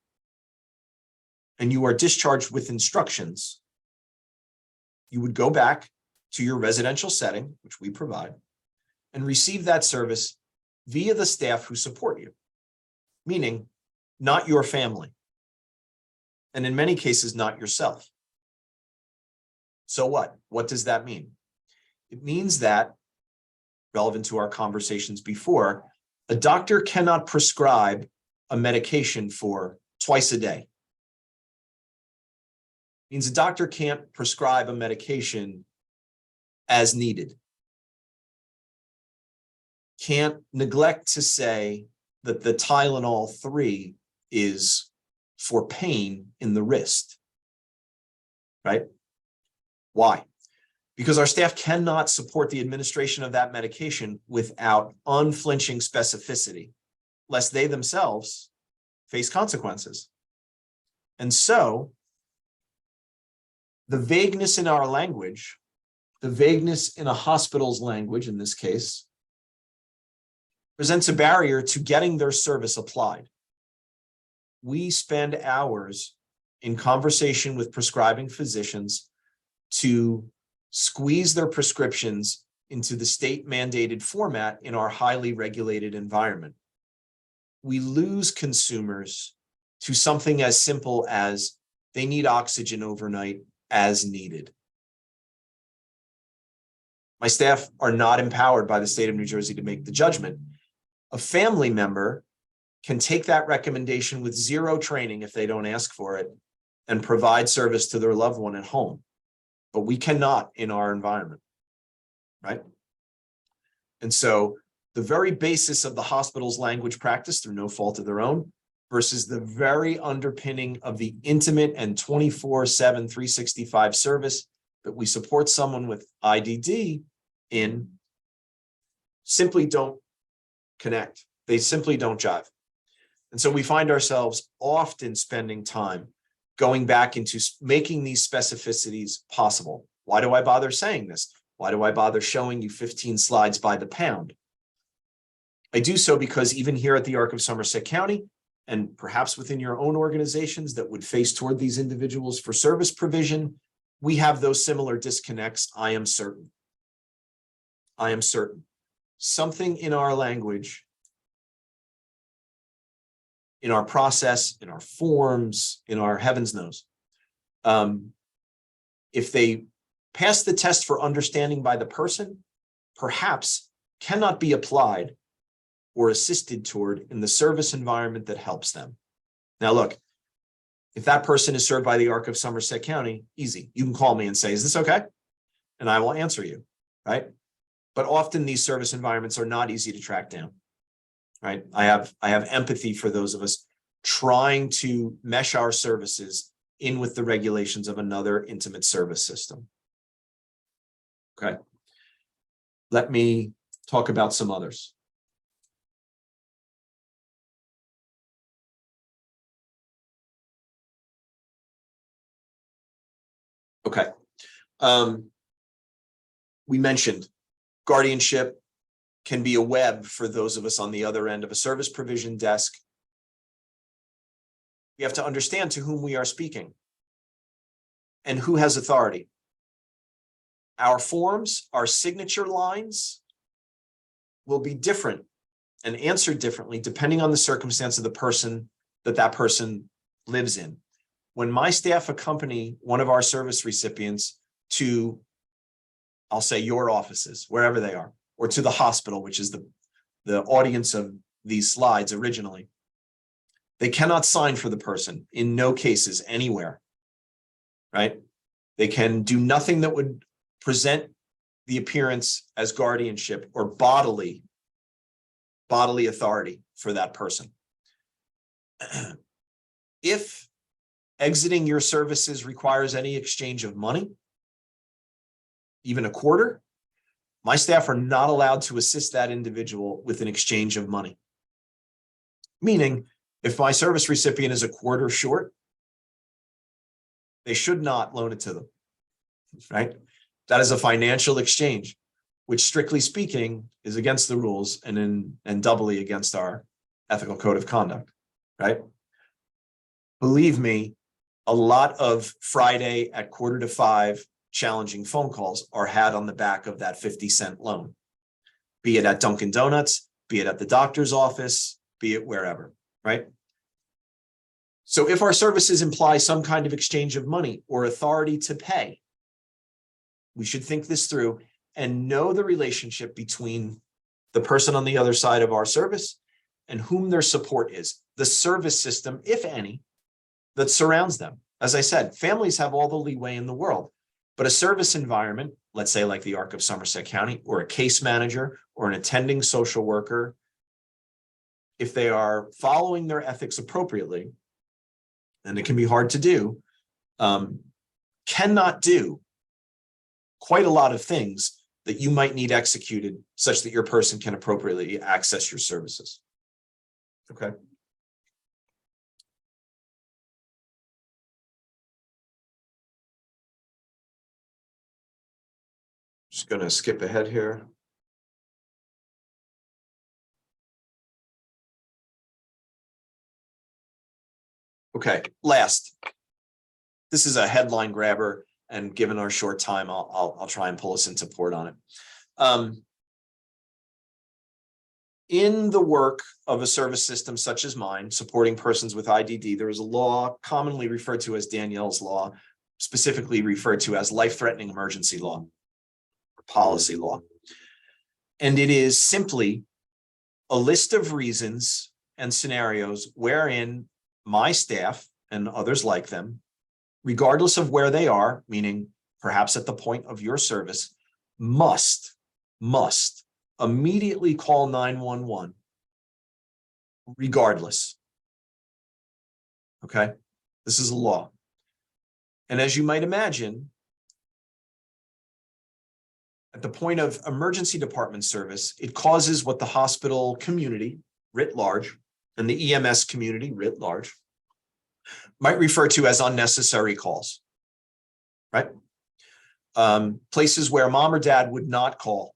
and you are discharged with instructions, you would go back to your residential setting, which we provide, and receive that service via the staff who support you, meaning not your family, and in many cases, not yourself. So what? What does that mean? It means that, relevant to our conversations before, a doctor cannot prescribe a medication for twice a day. It means a doctor can't prescribe a medication as needed. Can't neglect to say that the Tylenol 3 is for pain in the wrist, right? Why? Because our staff cannot support the administration of that medication without unflinching specificity, lest they themselves face consequences. And so, the vagueness in our language, the vagueness in a hospital's language in this case, presents a barrier to getting their service applied. We spend hours in conversation with prescribing physicians to squeeze their prescriptions into the state-mandated format in our highly regulated environment. We lose consumers to something as simple as they need oxygen overnight as needed. My staff are not empowered by the state of New Jersey to make the judgment. A family member can take that recommendation with zero training if they don't ask for it and provide service to their loved one at home. But we cannot in our environment, right? And so the very basis of the hospital's language practice through no fault of their own versus the very underpinning of the intimate and 24/7, 365 service that we support someone with IDD in simply don't connect. They simply don't jive. And so we find ourselves often spending time going back into making these specificities possible. Why do I bother saying this? Why do I bother showing you 15 slides by the pound? I do so because even here at the ARC of Somerset County, and perhaps within your own organizations that would face toward these individuals for service provision, we have those similar disconnects, I am certain. I am certain. Something in our language, in our process, in our forms, in our heavens knows. If they pass the test for understanding by the person, perhaps cannot be applied or assisted toward in the service environment that helps them. Now, look, if that person is served by the ARC of Somerset County, easy. You can call me and say, is this okay? And I will answer you, right? But often these service environments are not easy to track down. Right? I have empathy for those of us trying to mesh our services in with the regulations of another intimate service system. Okay. Let me talk about some others. Okay. We mentioned guardianship can be a web for those of us on the other end of a service provision desk. We have to understand to whom we are speaking and who has authority. Our forms, our signature lines will be different and answered differently depending on the circumstance of the person that person lives in. When my staff accompany one of our service recipients to, I'll say, your offices, wherever they are, or to the hospital, which is the audience of these slides originally, they cannot sign for the person in no cases anywhere, right? They can do nothing that would present the appearance as guardianship or bodily authority for that person. If exiting your services requires any exchange of money, even a quarter, my staff are not allowed to assist that individual with an exchange of money. Meaning, if my service recipient is a quarter short, they should not loan it to them, right? That is a financial exchange, which strictly speaking is against the rules and doubly against our ethical code of conduct, right? Believe me, a lot of Friday at 4:45 challenging phone calls are had on the back of that 50-cent loan, be it at Dunkin' Donuts, be it at the doctor's office, be it wherever, right? So if our services imply some kind of exchange of money or authority to pay, we should think this through and know the relationship between the person on the other side of our service and whom their support is, the service system, if any, that surrounds them. As I said, families have all the leeway in the world, but a service environment, let's say like the Arc of Somerset County, or a case manager or an attending social worker, if they are following their ethics appropriately, and it can be hard to do, cannot do quite a lot of things that you might need executed such that your person can appropriately access your services. Okay. Just going to skip ahead here. Okay, last. This is a headline grabber, and given our short time, I'll try and pull us into port on it. In the work of a service system such as mine, supporting persons with IDD, there is a law commonly referred to as Danielle's Law, specifically referred to as life-threatening emergency law, or policy law. And it is simply a list of reasons and scenarios wherein my staff and others like them, regardless of where they are, meaning perhaps at the point of your service, must immediately call 911, regardless. Okay, this is a law. And as you might imagine, at the point of emergency department service, it causes what the hospital community writ large and the EMS community writ large might refer to as unnecessary calls, right? Places where mom or dad would not call,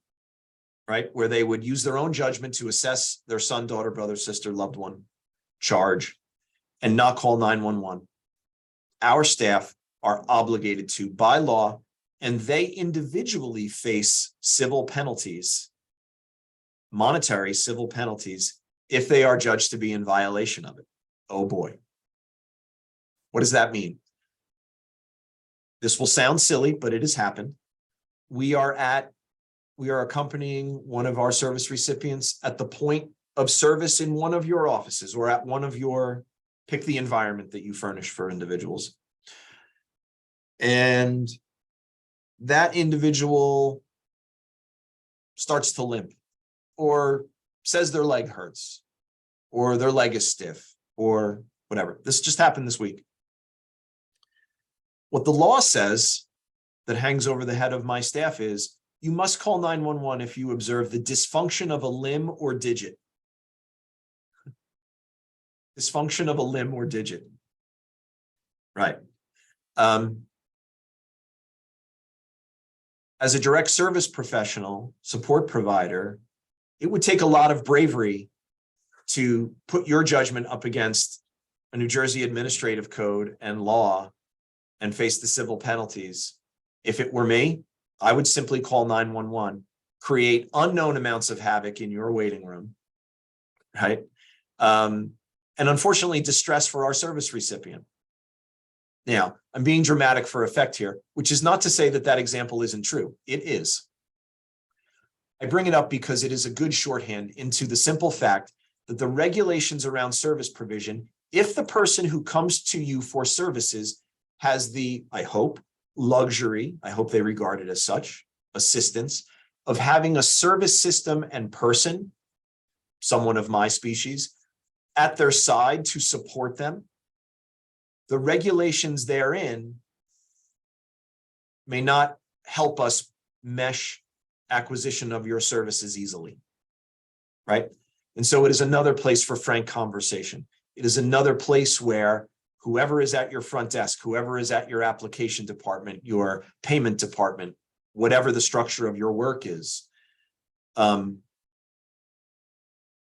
right? Where they would use their own judgment to assess their son, daughter, brother, sister, loved one charge and not call 911. Our staff are obligated to by law, and they individually face civil penalties, monetary civil penalties, if they are judged to be in violation of it. Oh boy. What does that mean? This will sound silly, but it has happened. We are accompanying one of our service recipients at the point of service in one of your offices or at one of your, pick the environment that you furnish for individuals. And that individual starts to limp or says their leg hurts or their leg is stiff or whatever. This just happened this week. What the law says that hangs over the head of my staff is you must call 911 if you observe the dysfunction of a limb or digit. Dysfunction of a limb or digit. Right. as a direct service professional, support provider, it would take a lot of bravery to put your judgment up against a New Jersey administrative code and law and face the civil penalties. If it were me, I would simply call 911, create unknown amounts of havoc in your waiting room, right? And unfortunately, distress for our service recipient. Now, I'm being dramatic for effect here, which is not to say that that example isn't true. It is. I bring it up because it is a good shorthand into the simple fact that the regulations around service provision, if the person who comes to you for services has the, I hope, luxury, I hope they regard it as such, assistance, of having a service system and person, someone of my species, at their side to support them, the regulations therein may not help us mesh acquisition of your services easily, right? And so it is another place for frank conversation. It is another place where whoever is at your front desk, whoever is at your application department, your payment department, whatever the structure of your work is, will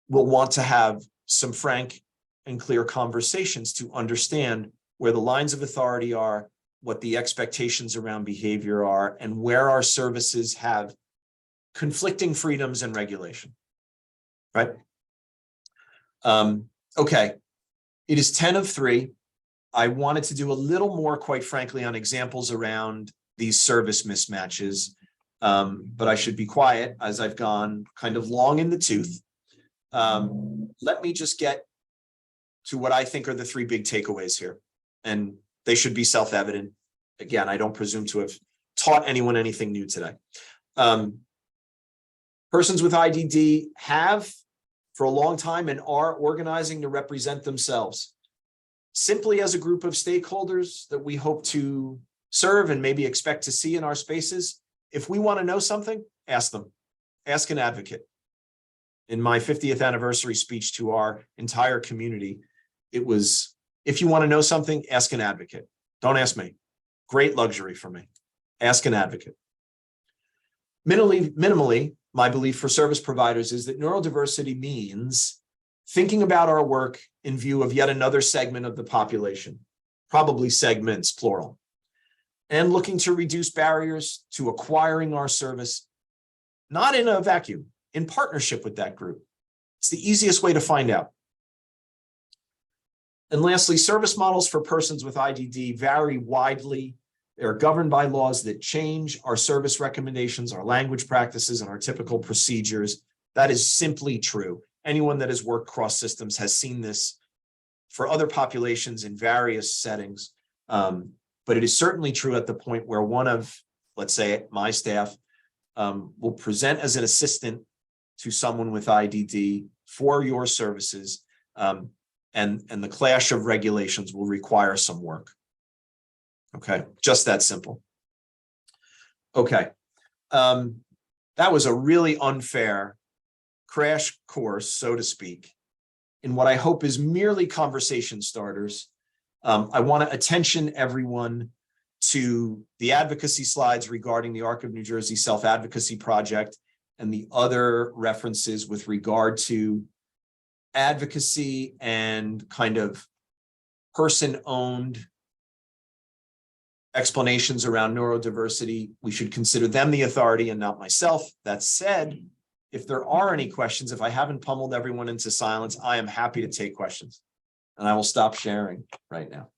want to have some frank and clear conversations to understand where the lines of authority are, what the expectations around behavior are, and where our services have conflicting freedoms and regulation, right? Okay, it is 10 of 3. I wanted to do a little more, quite frankly, on examples around these service mismatches, but I should be quiet as I've gone kind of long in the tooth. Let me just get to what I think are the 3 big takeaways here, and they should be self-evident. Again, I don't presume to have taught anyone anything new today. Persons with IDD have for a long time and are organizing to represent themselves simply as a group of stakeholders that we hope to serve and maybe expect to see in our spaces. If we want to know something, ask them. Ask an advocate. In my 50th anniversary speech to our entire community, it was, if you want to know something, ask an advocate. Don't ask me. Great luxury for me. Ask an advocate. Minimally, my belief for service providers is that neurodiversity means thinking about our work in view of yet another segment of the population, probably segments, plural, and looking to reduce barriers to acquiring our service, not in a vacuum, in partnership with that group. It's the easiest way to find out. And lastly, service models for persons with IDD vary widely. They're governed by laws that change our service recommendations, our language practices, and our typical procedures. That is simply true. Anyone that has worked cross systems has seen this for other populations in various settings. But it is certainly true at the point where one of, let's say, my staff will present as an assistant to someone with IDD for your services, and the clash of regulations will require some work. Okay, just that simple. Okay, that was a really unfair crash course, so to speak, in what I hope is merely conversation starters. I want to attention everyone to the advocacy slides regarding the Arc of New Jersey Self-Advocacy Project and the other references with regard to advocacy and kind of person-owned explanations around neurodiversity. We should consider them the authority and not myself. That said, if there are any questions, if I haven't pummeled everyone into silence, I am happy to take questions. And I will stop sharing right now.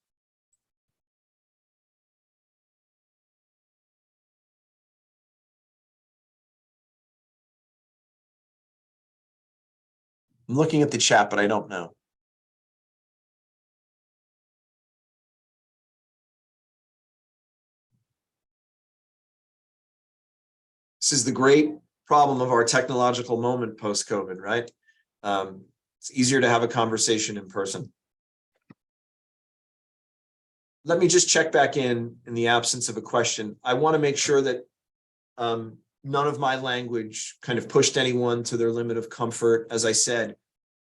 I'm looking at the chat, but I don't know. This is the great problem of our technological moment post-COVID, right? It's easier to have a conversation in person. Let me just check back in the absence of a question. I want to make sure that none of my language kind of pushed anyone to their limit of comfort. As I said,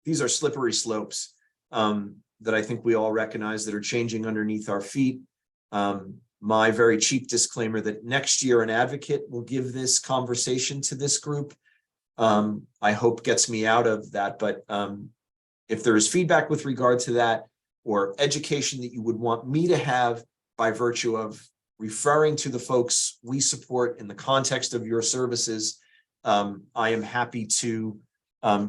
these are slippery slopes that I think we all recognize that are changing underneath our feet. my very cheap disclaimer that next year an advocate will give this conversation to this group, I hope gets me out of that. But if there is feedback with regard to that, or education that you would want me to have by virtue of referring to the folks we support in the context of your services, I am happy to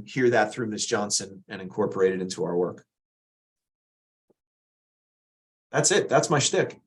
hear that through Ms. Johnson and incorporate it into our work. That's it. That's my shtick.